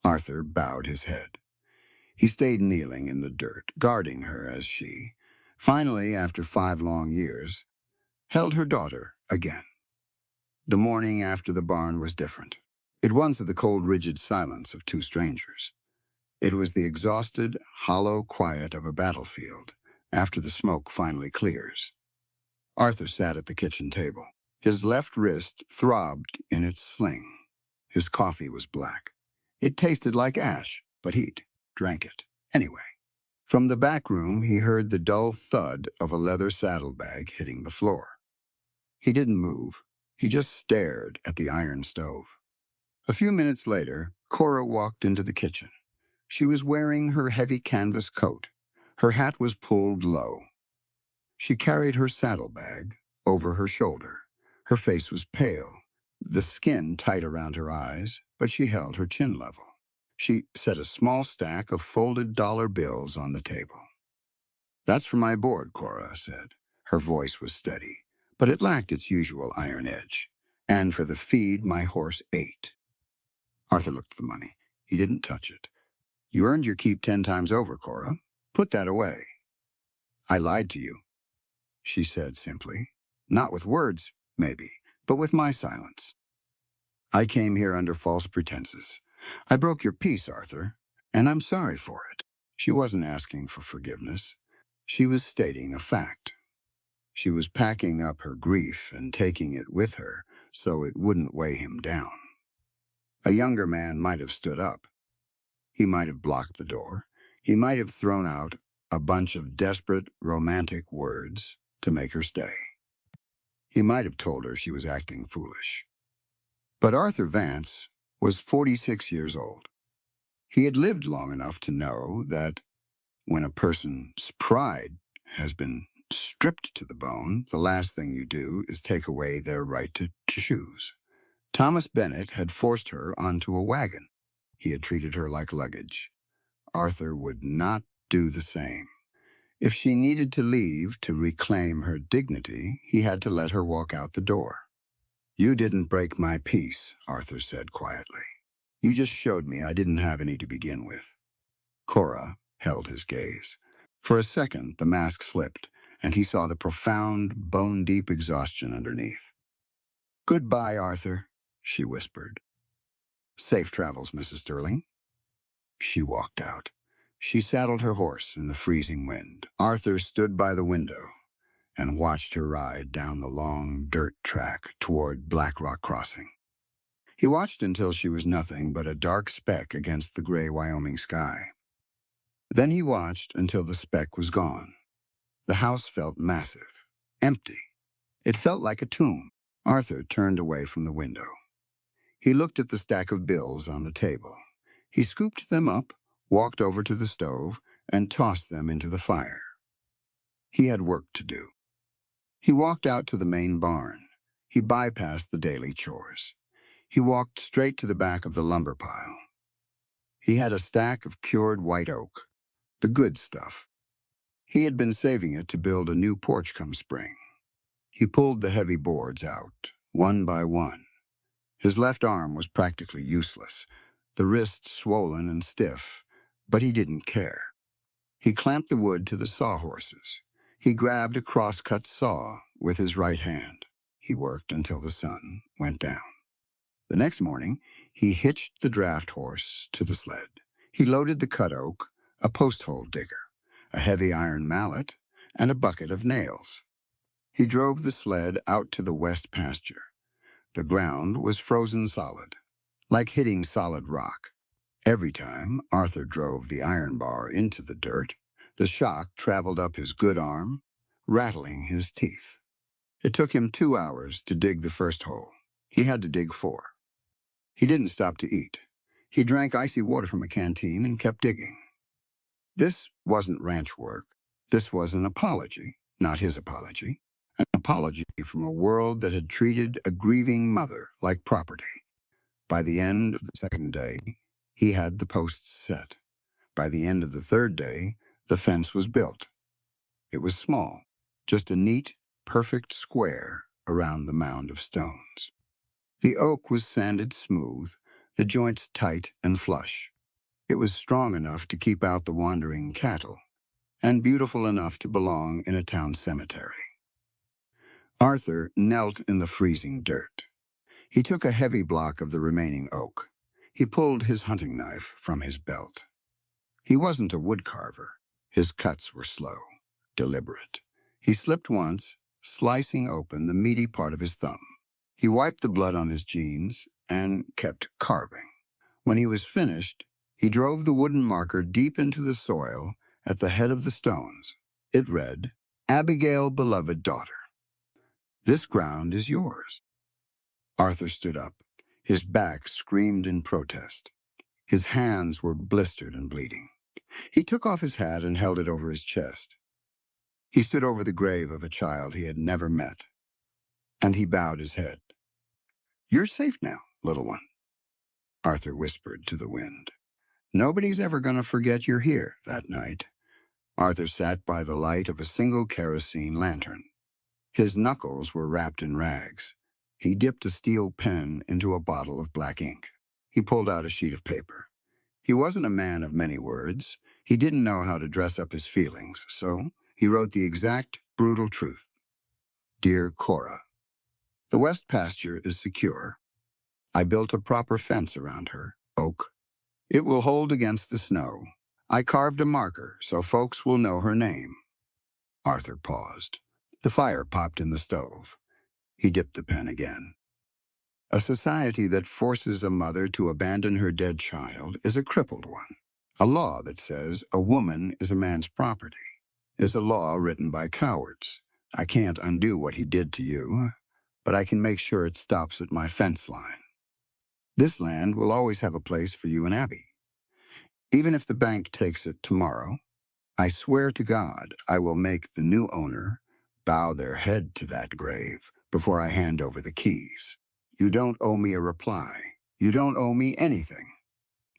Arthur bowed his head. He stayed kneeling in the dirt, guarding her as she, finally, after 5 long years, held her daughter again. The morning after the barn was different. It wasn't the cold, rigid silence of 2 strangers. It was the exhausted, hollow quiet of a battlefield after the smoke finally clears. Arthur sat at the kitchen table. His left wrist throbbed in its sling. His coffee was black. It tasted like ash, but he'd drank it anyway. From the back room, he heard the dull thud of a leather saddlebag hitting the floor. He didn't move. He just stared at the iron stove. A few minutes later, Cora walked into the kitchen. She was wearing her heavy canvas coat. Her hat was pulled low. She carried her saddlebag over her shoulder. Her face was pale, the skin tight around her eyes, but she held her chin level. She set a small stack of folded dollar bills on the table. "That's for my board," Cora said. Her voice was steady, but it lacked its usual iron edge. "And for the feed my horse ate." Arthur looked at the money. He didn't touch it. "You earned your keep 10 times over, Cora. Put that away." "I lied to you," she said simply. "Not with words, maybe, but with my silence. I came here under false pretenses. I broke your peace, Arthur, and I'm sorry for it." She wasn't asking for forgiveness. She was stating a fact. She was packing up her grief and taking it with her so it wouldn't weigh him down. A younger man might have stood up. He might have blocked the door. He might have thrown out a bunch of desperate, romantic words to make her stay. He might have told her she was acting foolish. But Arthur Vance was 46 years old. He had lived long enough to know that when a person's pride has been stripped to the bone, the last thing you do is take away their right to choose. Thomas Bennett had forced her onto a wagon. He had treated her like luggage. Arthur would not do the same. If she needed to leave to reclaim her dignity, he had to let her walk out the door. "You didn't break my peace," Arthur said quietly. "You just showed me I didn't have any to begin with." Cora held his gaze. For a second, the mask slipped, and he saw the profound, bone-deep exhaustion underneath. "Goodbye, Arthur," she whispered. "Safe travels, Mrs. Sterling." She walked out. She saddled her horse in the freezing wind. Arthur stood by the window and watched her ride down the long dirt track toward Black Rock Crossing. He watched until she was nothing but a dark speck against the gray Wyoming sky. Then he watched until the speck was gone. The house felt massive, empty. It felt like a tomb. Arthur turned away from the window. He looked at the stack of bills on the table. He scooped them up, walked over to the stove, and tossed them into the fire. He had work to do. He walked out to the main barn. He bypassed the daily chores. He walked straight to the back of the lumber pile. He had a stack of cured white oak, the good stuff. He had been saving it to build a new porch come spring. He pulled the heavy boards out, one by one. His left arm was practically useless, the wrist swollen and stiff, but he didn't care. He clamped the wood to the sawhorses. He grabbed a cross-cut saw with his right hand. He worked until the sun went down. The next morning, he hitched the draft horse to the sled. He loaded the cut oak, a post-hole digger, a heavy iron mallet, and a bucket of nails. He drove the sled out to the west pasture. The ground was frozen solid, like hitting solid rock. Every time Arthur drove the iron bar into the dirt, the shock traveled up his good arm, rattling his teeth. It took him 2 hours to dig the first hole. He had to dig 4. He didn't stop to eat. He drank icy water from a canteen and kept digging. This wasn't ranch work. This was an apology, not his apology. An apology from a world that had treated a grieving mother like property. By the end of the second day, he had the posts set. By the end of the third day, the fence was built. It was small, just a neat, perfect square around the mound of stones. The oak was sanded smooth, the joints tight and flush. It was strong enough to keep out the wandering cattle, and beautiful enough to belong in a town cemetery. Arthur knelt in the freezing dirt. He took a heavy block of the remaining oak. He pulled his hunting knife from his belt. He wasn't a woodcarver. His cuts were slow, deliberate. He slipped once, slicing open the meaty part of his thumb. He wiped the blood on his jeans and kept carving. When he was finished, he drove the wooden marker deep into the soil at the head of the stones. It read, "Abigail, beloved daughter, this ground is yours." Arthur stood up. His back screamed in protest. His hands were blistered and bleeding. He took off his hat and held it over his chest. He stood over the grave of a child he had never met, and he bowed his head. "You're safe now, little one," Arthur whispered to the wind. "Nobody's ever going to forget you're here that night." Arthur sat by the light of a single kerosene lantern. His knuckles were wrapped in rags. He dipped a steel pen into a bottle of black ink. He pulled out a sheet of paper. He wasn't a man of many words. He didn't know how to dress up his feelings, so he wrote the exact, brutal truth. "Dear Cora, the west pasture is secure. I built a proper fence around her, oak. It will hold against the snow. I carved a marker so folks will know her name." Arthur paused. The fire popped in the stove. He dipped the pen again. "A society that forces a mother to abandon her dead child is a crippled one. A law that says a woman is a man's property is a law written by cowards. I can't undo what he did to you, but I can make sure it stops at my fence line. This land will always have a place for you and Abby. Even if the bank takes it tomorrow, I swear to God I will make the new owner bow their head to that grave before I hand over the keys. You don't owe me a reply. You don't owe me anything.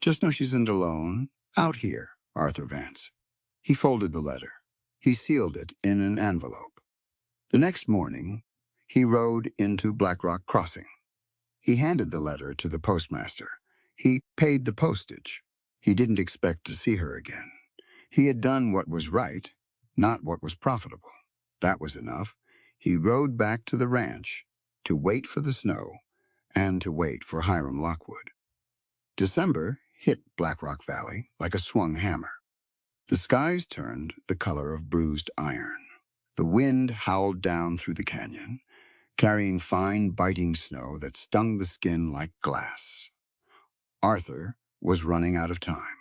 Just know she isn't alone. Out here, Arthur Vance." He folded the letter. He sealed it in an envelope. The next morning, he rode into Black Rock Crossing. He handed the letter to the postmaster. He paid the postage. He didn't expect to see her again. He had done what was right, not what was profitable. That was enough. He rode back to the ranch to wait for the snow and to wait for Hiram Lockwood. December hit Black Rock Valley like a swung hammer. The skies turned the color of bruised iron. The wind howled down through the canyon, carrying fine, biting snow that stung the skin like glass. Arthur was running out of time.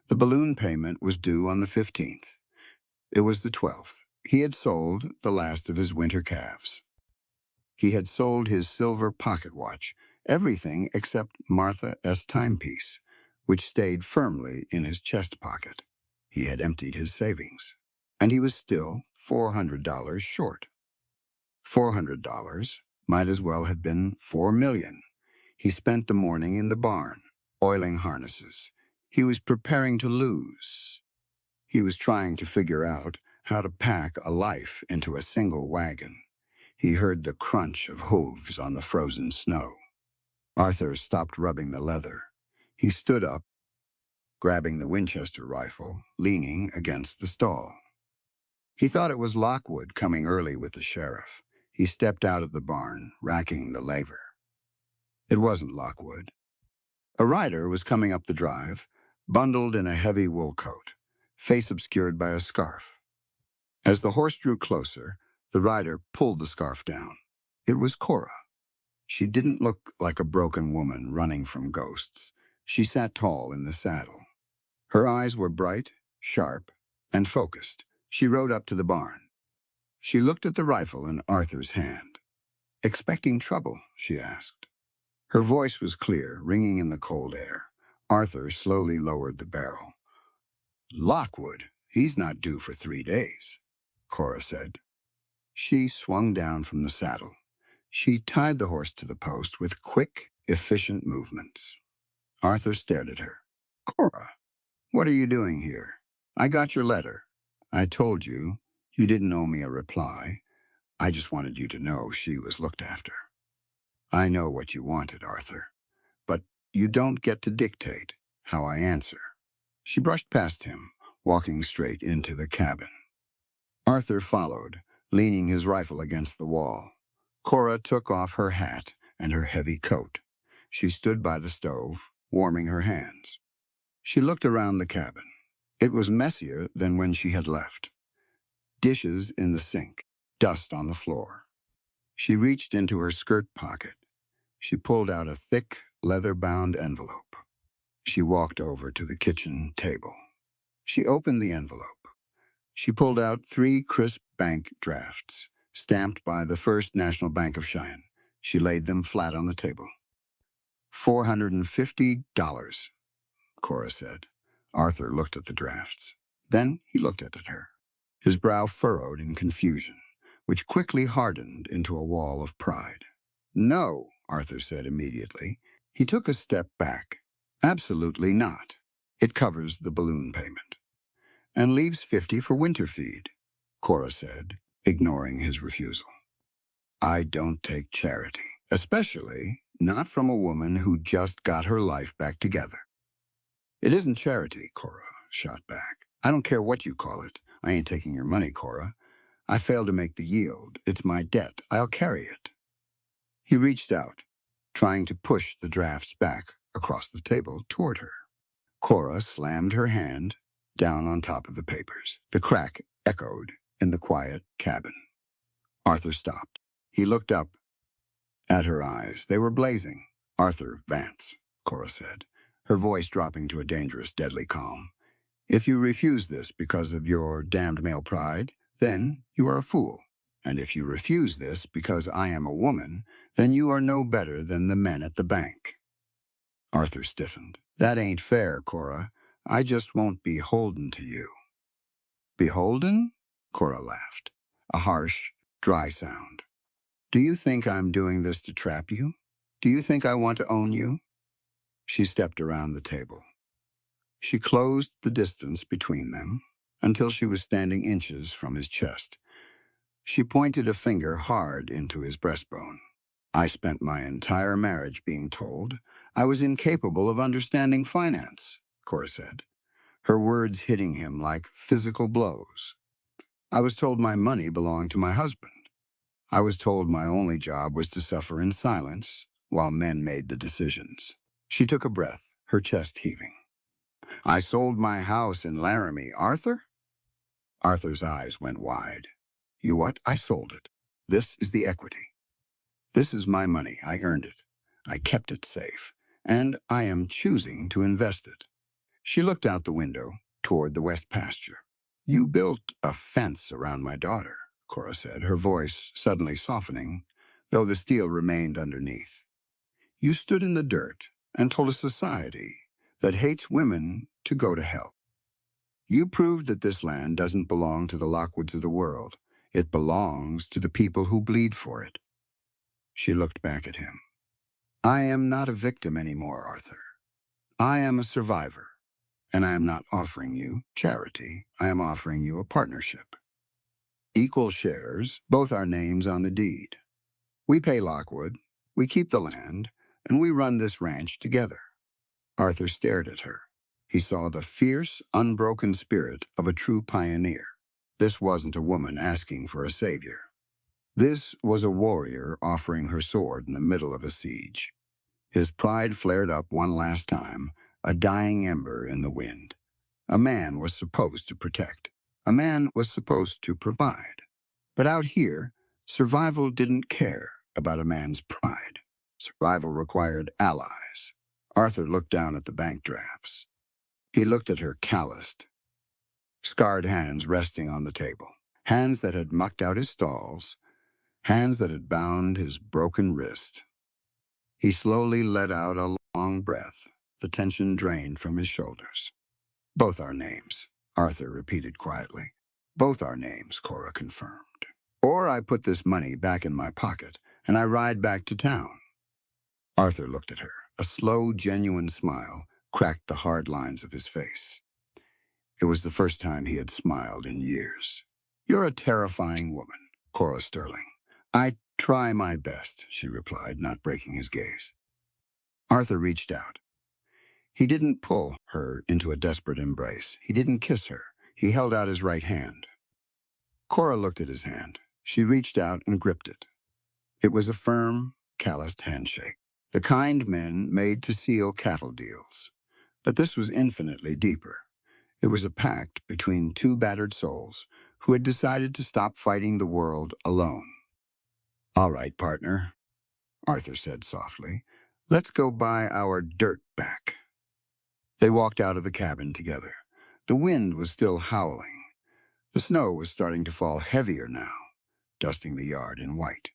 The balloon payment was due on the 15th. It was the 12th. He had sold the last of his winter calves. He had sold his silver pocket watch, everything except Martha's timepiece, which stayed firmly in his chest pocket. He had emptied his savings, and he was still $400 short. $400 might as well have been $4 million. He spent the morning in the barn, oiling harnesses. He was preparing to lose. He was trying to figure out how to pack a life into a single wagon. He heard the crunch of hooves on the frozen snow. Arthur stopped rubbing the leather. He stood up, grabbing the Winchester rifle, leaning against the stall. He thought it was Lockwood coming early with the sheriff. He stepped out of the barn, racking the laver. It wasn't Lockwood. A rider was coming up the drive, bundled in a heavy wool coat, face obscured by a scarf. As the horse drew closer, the rider pulled the scarf down. It was Cora. She didn't look like a broken woman running from ghosts. She sat tall in the saddle. Her eyes were bright, sharp, and focused. She rode up to the barn. She looked at the rifle in Arthur's hand. "Expecting trouble?" she asked. Her voice was clear, ringing in the cold air. Arthur slowly lowered the barrel. "Lockwood, he's not due for 3 days," Cora said. She swung down from the saddle. She tied the horse to the post with quick, efficient movements. Arthur stared at her. Cora, what are you doing here? I got your letter. I told you. You didn't owe me a reply. I just wanted you to know she was looked after. I know what you wanted, Arthur, but you don't get to dictate how I answer. She brushed past him, walking straight into the cabin. Arthur followed, leaning his rifle against the wall. Cora took off her hat and her heavy coat. She stood by the stove, warming her hands. She looked around the cabin. It was messier than when she had left. Dishes in the sink, dust on the floor. She reached into her skirt pocket. She pulled out a thick, leather-bound envelope. She walked over to the kitchen table. She opened the envelope. She pulled out 3 crisp bank drafts, stamped by the First National Bank of Cheyenne. She laid them flat on the table. $450, Cora said. Arthur looked at the drafts. Then he looked at her. His brow furrowed in confusion, which quickly hardened into a wall of pride. No, Arthur said immediately. He took a step back. Absolutely not. It covers the balloon payment. And leaves 50 for winter feed, Cora said, ignoring his refusal. I don't take charity, especially not from a woman who just got her life back together. It isn't charity, Cora shot back. I don't care what you call it. I ain't taking your money, Cora. I failed to make the yield. It's my debt. I'll carry it. He reached out, trying to push the drafts back across the table toward her. Cora slammed her hand down on top of the papers. The crack echoed in the quiet cabin. Arthur stopped. He looked up at her eyes. They were blazing. Arthur Vance, Cora said, her voice dropping to a dangerous, deadly calm. If you refuse this because of your damned male pride, then you are a fool. And if you refuse this because I am a woman, then you are no better than the men at the bank. Arthur stiffened. That ain't fair, Cora. I just won't be beholden to you. Beholden? Cora laughed. A harsh, dry sound. Do you think I'm doing this to trap you? Do you think I want to own you? She stepped around the table. She closed the distance between them until she was standing inches from his chest. She pointed a finger hard into his breastbone. I spent my entire marriage being told I was incapable of understanding finance, Cora said, her words hitting him like physical blows. I was told my money belonged to my husband. I was told my only job was to suffer in silence while men made the decisions. She took a breath, her chest heaving. I sold my house in Laramie, Arthur? Arthur's eyes went wide. You what? I sold it. This is the equity. This is my money. I earned it. I kept it safe. And I am choosing to invest it. She looked out the window toward the west pasture. You built a fence around my daughter, Cora said, her voice suddenly softening, though the steel remained underneath. You stood in the dirt and told a society that hates women to go to hell. You proved that this land doesn't belong to the Lockwoods of the world. It belongs to the people who bleed for it. She looked back at him. I am not a victim anymore, Arthur. I am a survivor, and I am not offering you charity. I am offering you a partnership. Equal shares, both our names on the deed. We pay Lockwood, we keep the land, and we run this ranch together. Arthur stared at her. He saw the fierce, unbroken spirit of a true pioneer. This wasn't a woman asking for a savior. This was a warrior offering her sword in the middle of a siege. His pride flared up one last time, a dying ember in the wind. A man was supposed to protect. A man was supposed to provide. But out here, survival didn't care about a man's pride. Survival required allies. Arthur looked down at the bank drafts. He looked at her calloused, scarred hands resting on the table. Hands that had mucked out his stalls. Hands that had bound his broken wrist. He slowly let out a long breath, the tension drained from his shoulders. Both our names, Arthur repeated quietly. Both our names, Cora confirmed. Or I put this money back in my pocket, and I ride back to town. Arthur looked at her. A slow, genuine smile cracked the hard lines of his face. It was the first time he had smiled in years. "You're a terrifying woman, Cora Sterling." "I try my best," she replied, not breaking his gaze. Arthur reached out. He didn't pull her into a desperate embrace. He didn't kiss her. He held out his right hand. Cora looked at his hand. She reached out and gripped it. It was a firm, calloused handshake, the kind men made to seal cattle deals. But this was infinitely deeper. It was a pact between two battered souls who had decided to stop fighting the world alone. "All right, partner," Arthur said softly. "Let's go buy our dirt back." They walked out of the cabin together. The wind was still howling. The snow was starting to fall heavier now, dusting the yard in white.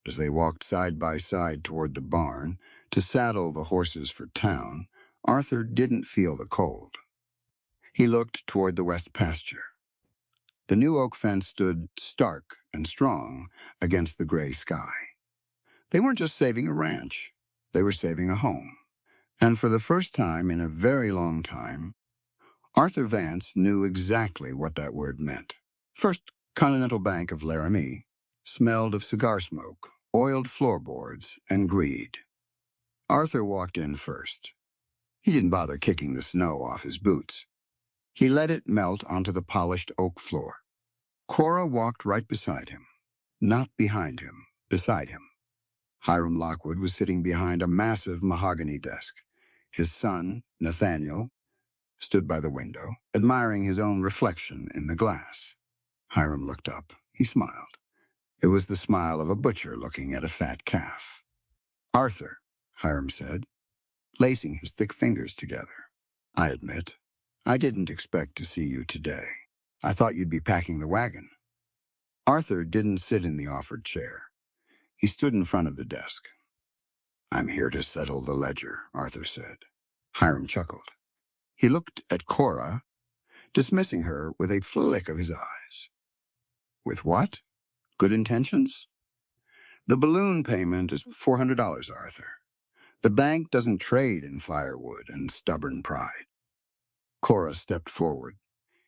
As they walked side by side toward the barn to saddle the horses for town, Arthur didn't feel the cold. He looked toward the west pasture. The new oak fence stood stark and strong against the gray sky. They weren't just saving a ranch. They were saving a home. And for the first time in a very long time, Arthur Vance knew exactly what that word meant. First Continental Bank of Laramie smelled of cigar smoke, oiled floorboards, and greed. Arthur walked in first. He didn't bother kicking the snow off his boots. He let it melt onto the polished oak floor. Cora walked right beside him. Not behind him, beside him. Hiram Lockwood was sitting behind a massive mahogany desk. His son, Nathaniel, stood by the window, admiring his own reflection in the glass. Hiram looked up. He smiled. It was the smile of a butcher looking at a fat calf. "Arthur," Hiram said, lacing his thick fingers together. "I admit, I didn't expect to see you today. I thought you'd be packing the wagon." Arthur didn't sit in the offered chair. He stood in front of the desk. "I'm here to settle the ledger," Arthur said. Hiram chuckled. He looked at Cora, dismissing her with a flick of his eyes. "With what? Good intentions?" "The balloon payment is $400, Arthur. The bank doesn't trade in firewood and stubborn pride." Cora stepped forward.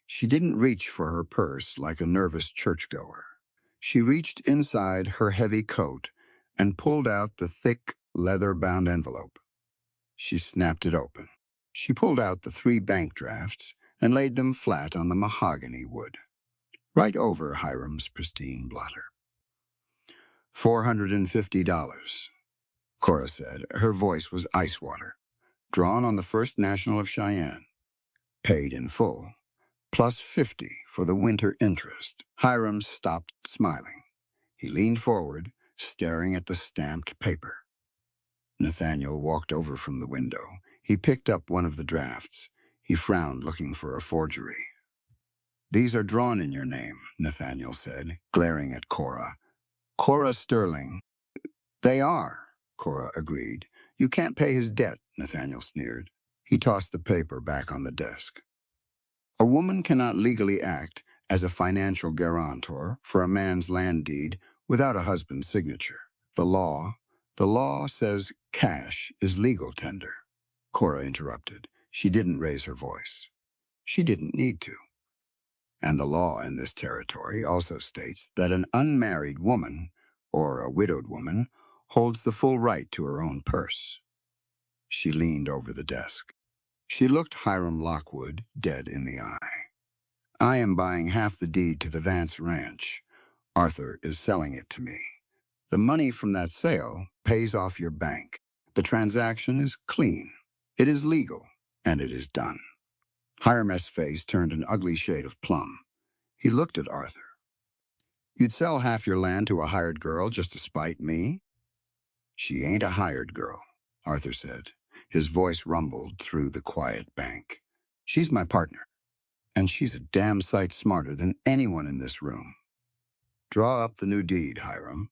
She didn't reach for her purse like a nervous churchgoer. She reached inside her heavy coat and pulled out the thick, leather-bound envelope. She snapped it open. She pulled out the 3 bank drafts and laid them flat on the mahogany wood, right over Hiram's pristine blotter. $450, Cora said. Her voice was ice water. "Drawn on the First National of Cheyenne. Paid in full, plus 50 for the winter interest." Hiram stopped smiling. He leaned forward, staring at the stamped paper. Nathaniel walked over from the window. He picked up one of the drafts. He frowned, looking for a forgery. "These are drawn in your name," Nathaniel said, glaring at Cora. "Cora Sterling." "They are," Cora agreed. "You can't pay his debt," Nathaniel sneered. He tossed the paper back on the desk. "A woman cannot legally act as a financial guarantor for a man's land deed without a husband's signature. The law says cash is legal tender." Cora interrupted. She didn't raise her voice. She didn't need to. "And the law in this territory also states that an unmarried woman, or a widowed woman, holds the full right to her own purse." She leaned over the desk. She looked Hiram Lockwood dead in the eye. "I am buying half the deed to the Vance Ranch. Arthur is selling it to me. The money from that sale pays off your bank. The transaction is clean. It is legal, and it is done." Hiram's face turned an ugly shade of plum. He looked at Arthur. "You'd sell half your land to a hired girl just to spite me?" "She ain't a hired girl," Arthur said. His voice rumbled through the quiet bank. "She's my partner, and she's a damn sight smarter than anyone in this room. Draw up the new deed, Hiram."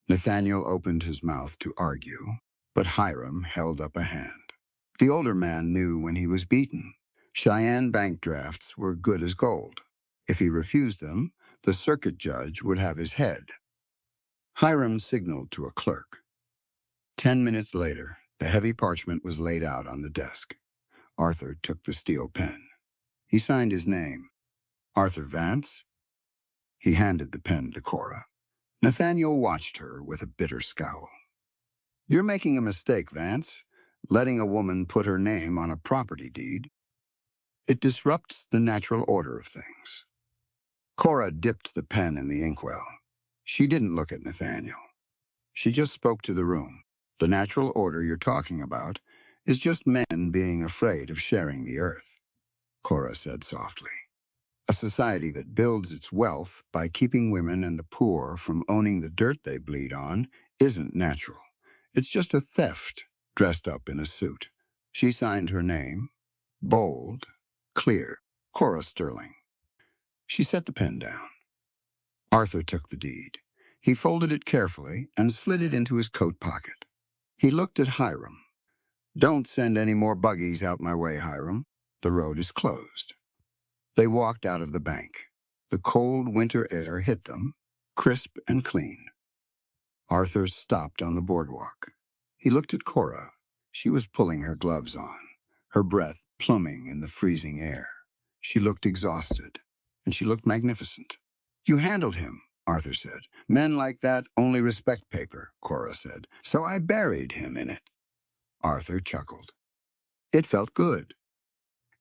Nathaniel opened his mouth to argue, but Hiram held up a hand. The older man knew when he was beaten. Cheyenne bank drafts were good as gold. If he refused them, the circuit judge would have his head. Hiram signaled to a clerk. 10 minutes later, the heavy parchment was laid out on the desk. Arthur took the steel pen. He signed his name. Arthur Vance? He handed the pen to Cora. Nathaniel watched her with a bitter scowl. You're making a mistake, Vance. Letting a woman put her name on a property deed. It disrupts the natural order of things. Cora dipped the pen in the inkwell. She didn't look at Nathaniel. She just spoke to the room. The natural order you're talking about is just men being afraid of sharing the earth, Cora said softly. A society that builds its wealth by keeping women and the poor from owning the dirt they bleed on isn't natural. It's just a theft dressed up in a suit. She signed her name, bold, clear, Cora Sterling. She set the pen down. Arthur took the deed. He folded it carefully and slid it into his coat pocket. He looked at Hiram. Don't send any more buggies out my way, Hiram. The road is closed. They walked out of the bank. The cold winter air hit them, crisp and clean. Arthur stopped on the boardwalk. He looked at Cora. She was pulling her gloves on, her breath pluming in the freezing air. She looked exhausted, and she looked magnificent. You handled him, Arthur said. Men like that only respect paper, Cora said. So I buried him in it. Arthur chuckled. It felt good.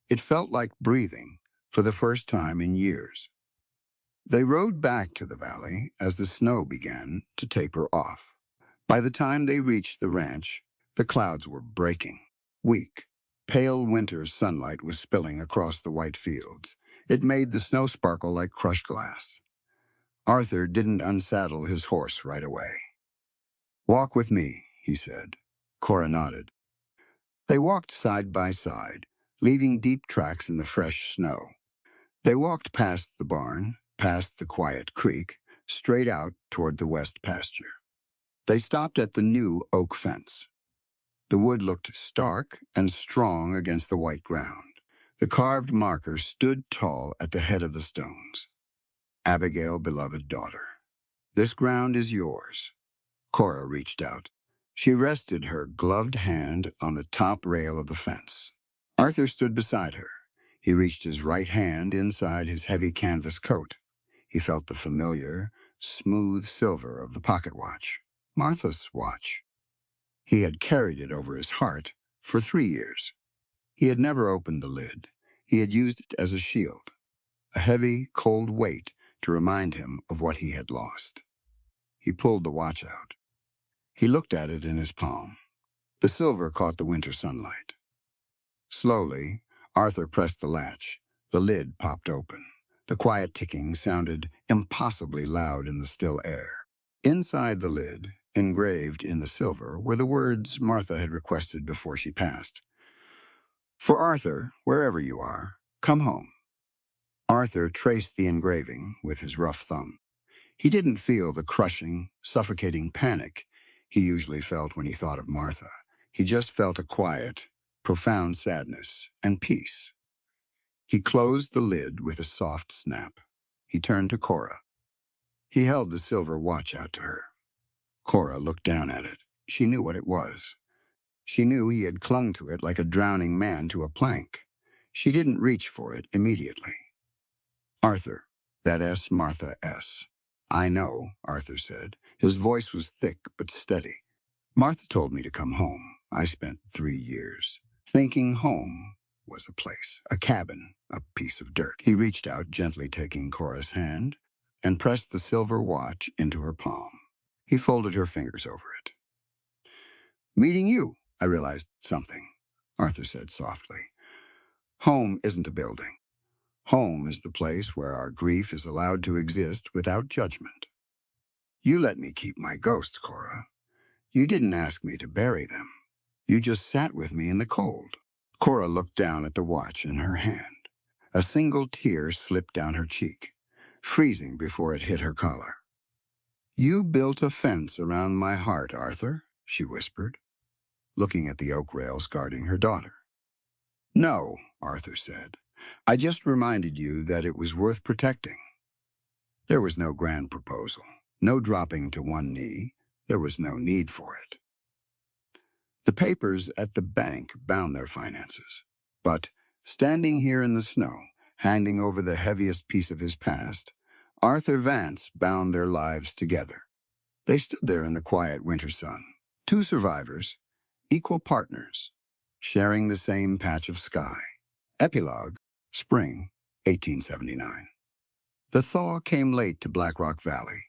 It felt like breathing for the first time in years. They rode back to the valley as the snow began to taper off. By the time they reached the ranch, the clouds were breaking. Weak, pale winter sunlight was spilling across the white fields. It made the snow sparkle like crushed glass. Arthur didn't unsaddle his horse right away. Walk with me, he said. Cora nodded. They walked side by side, leaving deep tracks in the fresh snow. They walked past the barn, past the quiet creek, straight out toward the west pasture. They stopped at the new oak fence. The wood looked stark and strong against the white ground. The carved marker stood tall at the head of the stones. Abigail, beloved daughter, this ground is yours. Cora reached out. She rested her gloved hand on the top rail of the fence. Arthur stood beside her. He reached his right hand inside his heavy canvas coat. He felt the familiar, smooth silver of the pocket watch, Martha's watch. He had carried it over his heart for 3 years. He had never opened the lid. He had used it as a shield, a heavy, cold weight to remind him of what he had lost. He pulled the watch out. He looked at it in his palm. The silver caught the winter sunlight. Slowly, Arthur pressed the latch. The lid popped open. The quiet ticking sounded impossibly loud in the still air. Inside the lid, engraved in the silver, were the words Martha had requested before she passed. For Arthur, wherever you are, come home. Arthur traced the engraving with his rough thumb. He didn't feel the crushing, suffocating panic he usually felt when he thought of Martha. He just felt a quiet, profound sadness and peace. He closed the lid with a soft snap. He turned to Cora. He held the silver watch out to her. Cora looked down at it. She knew what it was. She knew he had clung to it like a drowning man to a plank. She didn't reach for it immediately. Arthur, that S. Martha S. I know, Arthur said. His voice was thick but steady. Martha told me to come home. I spent 3 years thinking home was a place, a cabin, a piece of dirt. He reached out, gently taking Cora's hand, and pressed the silver watch into her palm. He folded her fingers over it. Meeting you, I realized something, Arthur said softly. Home isn't a building. Home is the place where our grief is allowed to exist without judgment. You let me keep my ghosts, Cora. You didn't ask me to bury them. You just sat with me in the cold. Cora looked down at the watch in her hand. A single tear slipped down her cheek, freezing before it hit her collar. You built a fence around my heart, Arthur, she whispered, looking at the oak rails guarding her daughter. No, Arthur said. I just reminded you that it was worth protecting. There was no grand proposal, no dropping to one knee. There was no need for it. The papers at the bank bound their finances. But, standing here in the snow, handing over the heaviest piece of his past, Arthur Vance bound their lives together. They stood there in the quiet winter sun, two survivors, equal partners, sharing the same patch of sky. Epilogue, Spring, 1879. The thaw came late to Black Rock Valley,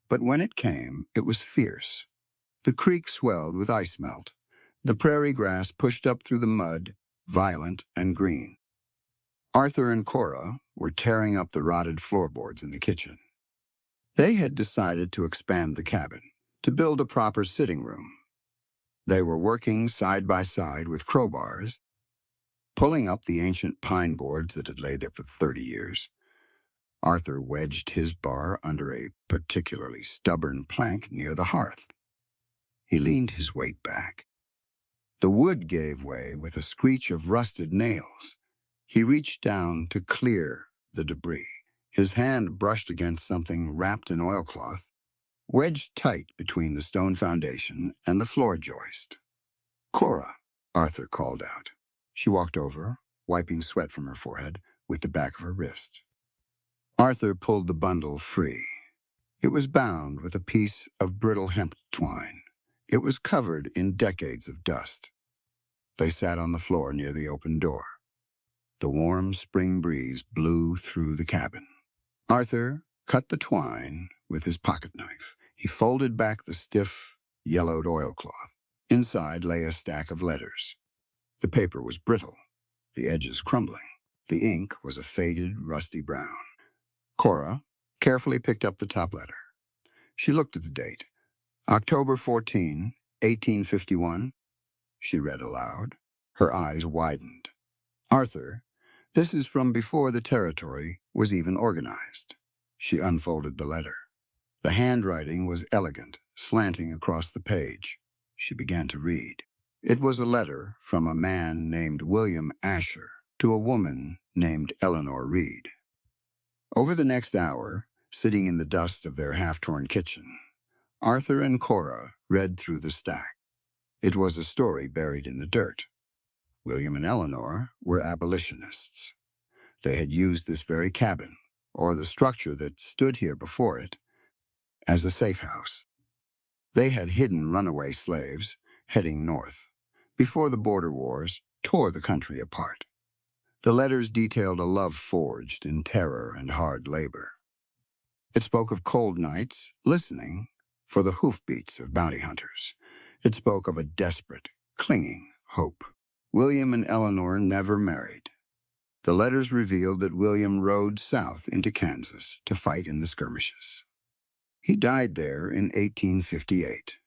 but when it came, it was fierce. The creek swelled with ice melt. The prairie grass pushed up through the mud, violent and green. Arthur and Cora were tearing up the rotted floorboards in the kitchen. They had decided to expand the cabin, to build a proper sitting room. They were working side by side with crowbars, pulling up the ancient pine boards that had laid there for 30 years. Arthur wedged his bar under a particularly stubborn plank near the hearth. He leaned his weight back. The wood gave way with a screech of rusted nails. He reached down to clear the debris. His hand brushed against something wrapped in oilcloth, wedged tight between the stone foundation and the floor joist. "Cora," Arthur called out. She walked over, wiping sweat from her forehead with the back of her wrist. Arthur pulled the bundle free. It was bound with a piece of brittle hemp twine. It was covered in decades of dust. They sat on the floor near the open door. The warm spring breeze blew through the cabin. Arthur cut the twine with his pocket knife. He folded back the stiff, yellowed oilcloth. Inside lay a stack of letters. The paper was brittle, the edges crumbling. The ink was a faded, rusty brown. Cora carefully picked up the top letter. She looked at the date. October 14, 1851. She read aloud. Her eyes widened. "Arthur, this is from before the territory was even organized." She unfolded the letter. The handwriting was elegant, slanting across the page. She began to read. It was a letter from a man named William Asher to a woman named Eleanor Reed. Over the next hour, sitting in the dust of their half-torn kitchen, Arthur and Cora read through the stack. It was a story buried in the dirt. William and Eleanor were abolitionists. They had used this very cabin, or the structure that stood here before it, as a safe house. They had hidden runaway slaves heading north before the border wars tore the country apart. The letters detailed a love forged in terror and hard labor. It spoke of cold nights listening for the hoofbeats of bounty hunters. It spoke of a desperate, clinging hope. William and Eleanor never married. The letters revealed that William rode south into Kansas to fight in the skirmishes. He died there in 1858.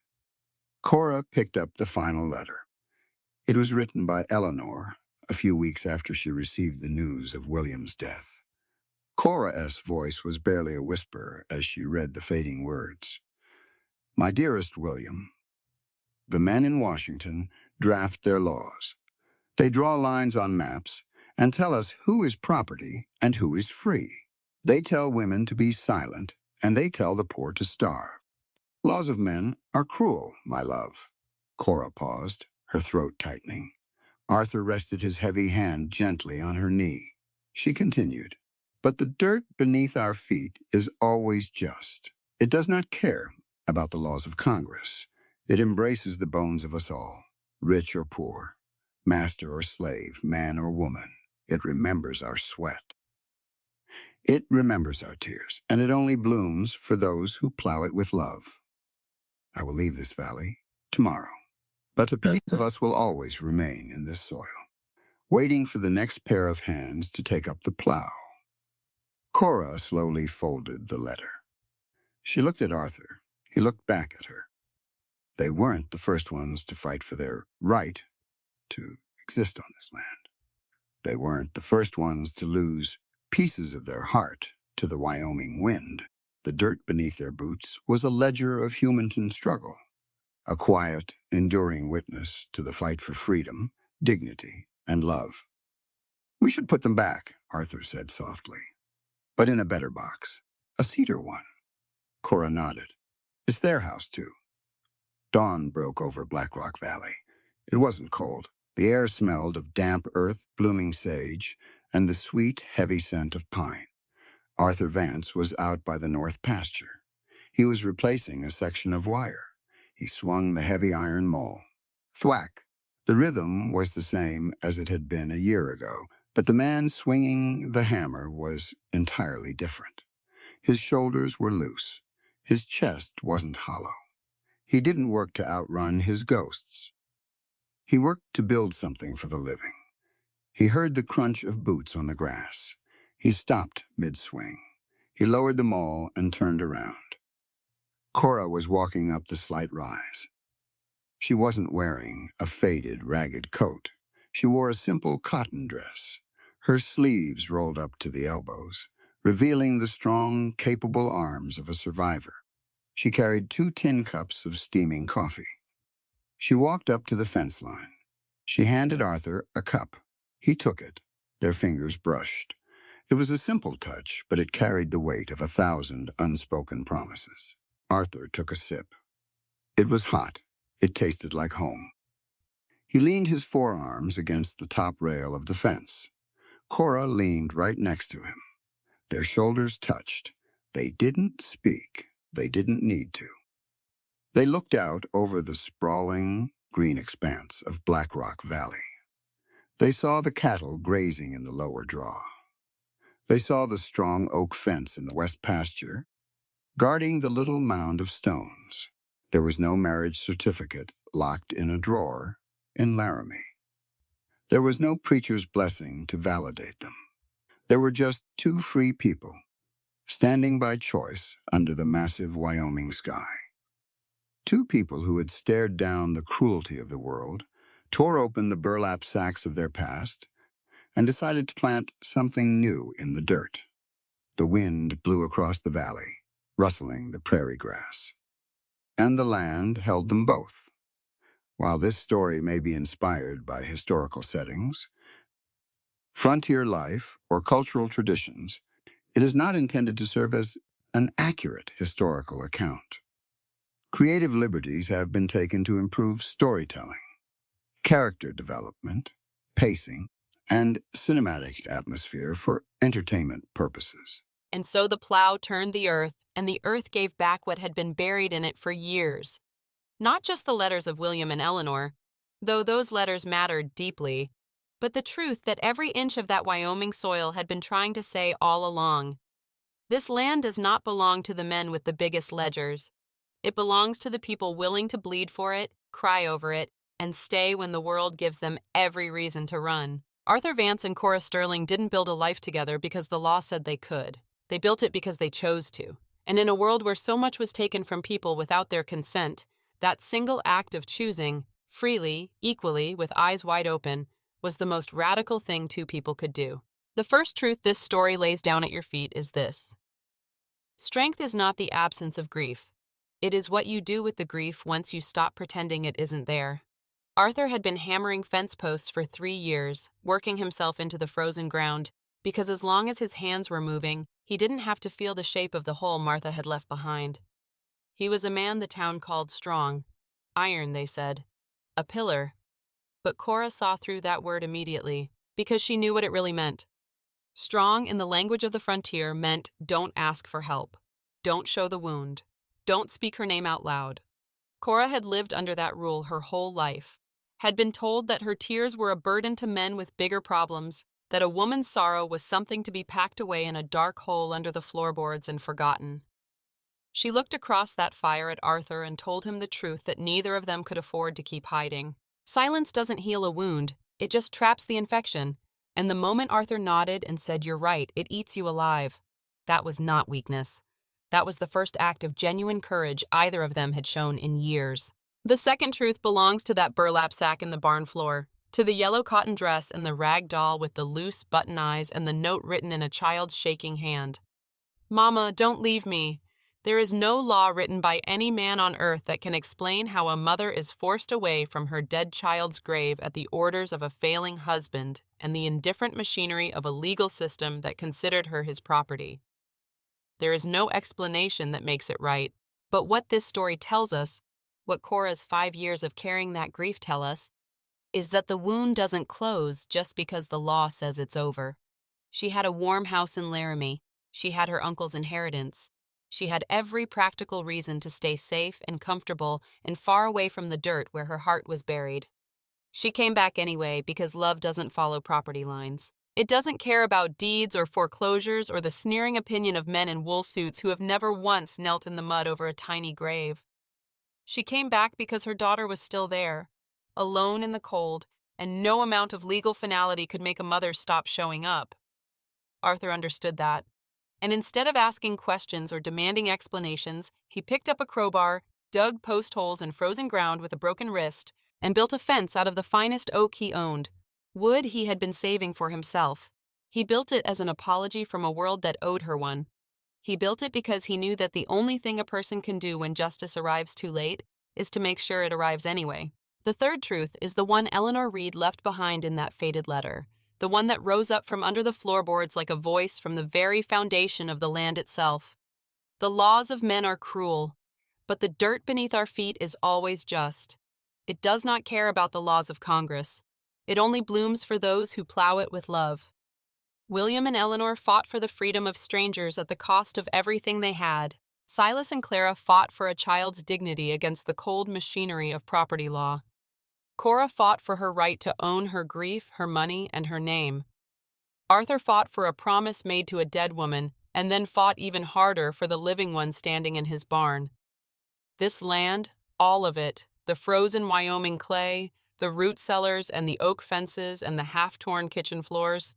Cora picked up the final letter. It was written by Eleanor a few weeks after she received the news of William's death. Cora's voice was barely a whisper as she read the fading words. "My dearest William, the men in Washington draft their laws. They draw lines on maps and tell us who is property and who is free. They tell women to be silent, and they tell the poor to starve. Laws of men are cruel, my love." Cora paused, her throat tightening. Arthur rested his heavy hand gently on her knee. She continued, "But the dirt beneath our feet is always just. It does not care about the laws of Congress. It embraces the bones of us all, rich or poor, master or slave, man or woman. It remembers our sweat. It remembers our tears, and it only blooms for those who plow it with love. I will leave this valley tomorrow, but a piece of us will always remain in this soil, waiting for the next pair of hands to take up the plow." Cora slowly folded the letter. She looked at Arthur. He looked back at her. They weren't the first ones to fight for their right to exist on this land. They weren't the first ones to lose pieces of their heart to the Wyoming wind. The dirt beneath their boots was a ledger of human struggle, a quiet, enduring witness to the fight for freedom, dignity, and love. "We should put them back," Arthur said softly, "but in a better box, a cedar one." Cora nodded. "It's their house, too." Dawn broke over Black Rock Valley. It wasn't cold. The air smelled of damp earth, blooming sage, and the sweet, heavy scent of pine. Arthur Vance was out by the north pasture. He was replacing a section of wire. He swung the heavy iron maul. Thwack! The rhythm was the same as it had been a year ago, but the man swinging the hammer was entirely different. His shoulders were loose. His chest wasn't hollow. He didn't work to outrun his ghosts. He worked to build something for the living. He heard the crunch of boots on the grass. He stopped mid-swing. He lowered the maul and turned around. Cora was walking up the slight rise. She wasn't wearing a faded, ragged coat. She wore a simple cotton dress. Her sleeves rolled up to the elbows, revealing the strong, capable arms of a survivor. She carried 2 tin cups of steaming coffee. She walked up to the fence line. She handed Arthur a cup. He took it. Their fingers brushed. It was a simple touch, but it carried the weight of 1,000 unspoken promises. Arthur took a sip. It was hot. It tasted like home. He leaned his forearms against the top rail of the fence. Cora leaned right next to him. Their shoulders touched. They didn't speak. They didn't need to. They looked out over the sprawling, green expanse of Black Rock Valley. They saw the cattle grazing in the lower draw. They saw the strong oak fence in the west pasture, guarding the little mound of stones. There was no marriage certificate locked in a drawer in Laramie. There was no preacher's blessing to validate them. There were just 2 free people, standing by choice under the massive Wyoming sky. 2 people who had stared down the cruelty of the world, tore open the burlap sacks of their past, and decided to plant something new in the dirt. The wind blew across the valley, rustling the prairie grass. And the land held them both. While this story may be inspired by historical settings, frontier life, or cultural traditions, it is not intended to serve as an accurate historical account. Creative liberties have been taken to improve storytelling, character development, pacing, and cinematic atmosphere for entertainment purposes. And so the plow turned the earth, and the earth gave back what had been buried in it for years. Not just the letters of William and Eleanor, though those letters mattered deeply, but the truth that every inch of that Wyoming soil had been trying to say all along. This land does not belong to the men with the biggest ledgers. It belongs to the people willing to bleed for it, cry over it, and stay when the world gives them every reason to run. Arthur Vance and Cora Sterling didn't build a life together because the law said they could. They built it because they chose to. And in a world where so much was taken from people without their consent, that single act of choosing, freely, equally, with eyes wide open, was the most radical thing 2 people could do. The first truth this story lays down at your feet is this: strength is not the absence of grief. It is what you do with the grief once you stop pretending it isn't there. Arthur had been hammering fence posts for 3 years, working himself into the frozen ground, because as long as his hands were moving, he didn't have to feel the shape of the hole Martha had left behind. He was a man the town called strong. Iron, they said. A pillar. But Cora saw through that word immediately, because she knew what it really meant. Strong, in the language of the frontier, meant don't ask for help. Don't show the wound. Don't speak her name out loud. Cora had lived under that rule her whole life, had been told that her tears were a burden to men with bigger problems, that a woman's sorrow was something to be packed away in a dark hole under the floorboards and forgotten. She looked across that fire at Arthur and told him the truth that neither of them could afford to keep hiding. Silence doesn't heal a wound, it just traps the infection. And the moment Arthur nodded and said, "You're right, it eats you alive," that was not weakness. That was the first act of genuine courage either of them had shown in years. The second truth belongs to that burlap sack in the barn floor, to the yellow cotton dress and the rag doll with the loose button eyes and the note written in a child's shaking hand. "Mama, don't leave me. There is no law written by any man on earth that can explain how a mother is forced away from her dead child's grave at the orders of a failing husband and the indifferent machinery of a legal system that considered her his property. There is no explanation that makes it right, but what this story tells us, what Cora's 5 years of carrying that grief tell us, is that the wound doesn't close just because the law says it's over. She had a warm house in Laramie. She had her uncle's inheritance. She had every practical reason to stay safe and comfortable and far away from the dirt where her heart was buried. She came back anyway because love doesn't follow property lines. It doesn't care about deeds or foreclosures or the sneering opinion of men in wool suits who have never once knelt in the mud over a tiny grave. She came back because her daughter was still there, alone in the cold, and no amount of legal finality could make a mother stop showing up. Arthur understood that, and instead of asking questions or demanding explanations, he picked up a crowbar, dug post holes in frozen ground with a broken wrist, and built a fence out of the finest oak he owned, wood he had been saving for himself. He built it as an apology from a world that owed her one. He built it because he knew that the only thing a person can do when justice arrives too late is to make sure it arrives anyway. The third truth is the one Eleanor Reed left behind in that faded letter, the one that rose up from under the floorboards like a voice from the very foundation of the land itself. The laws of men are cruel, but the dirt beneath our feet is always just. It does not care about the laws of Congress. It only blooms for those who plow it with love. William and Eleanor fought for the freedom of strangers at the cost of everything they had. Silas and Clara fought for a child's dignity against the cold machinery of property law. Cora fought for her right to own her grief, her money, and her name. Arthur fought for a promise made to a dead woman, and then fought even harder for the living one standing in his barn. This land, all of it, the frozen Wyoming clay, the root cellars and the oak fences and the half-torn kitchen floors,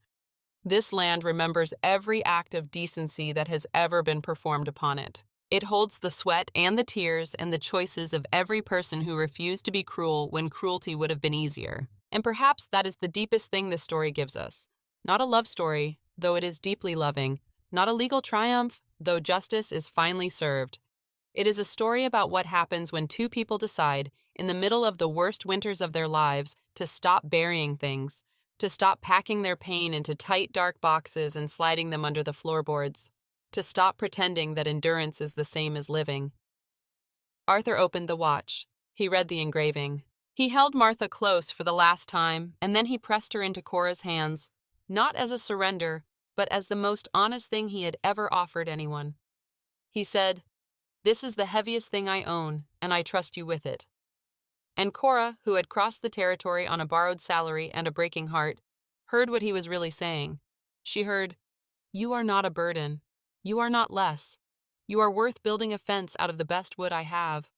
this land remembers every act of decency that has ever been performed upon it. It holds the sweat and the tears and the choices of every person who refused to be cruel when cruelty would have been easier. And perhaps that is the deepest thing this story gives us. Not a love story, though it is deeply loving. Not a legal triumph, though justice is finally served. It is a story about what happens when two people decide, in the middle of the worst winters of their lives, to stop burying things, to stop packing their pain into tight, dark boxes and sliding them under the floorboards, to stop pretending that endurance is the same as living. Arthur opened the watch. He read the engraving. He held Martha close for the last time, and then he pressed her into Cora's hands, not as a surrender, but as the most honest thing he had ever offered anyone. He said, "This is the heaviest thing I own, and I trust you with it." And Cora, who had crossed the territory on a borrowed salary and a breaking heart, heard what he was really saying. She heard, "You are not a burden. You are not less. You are worth building a fence out of the best wood I have."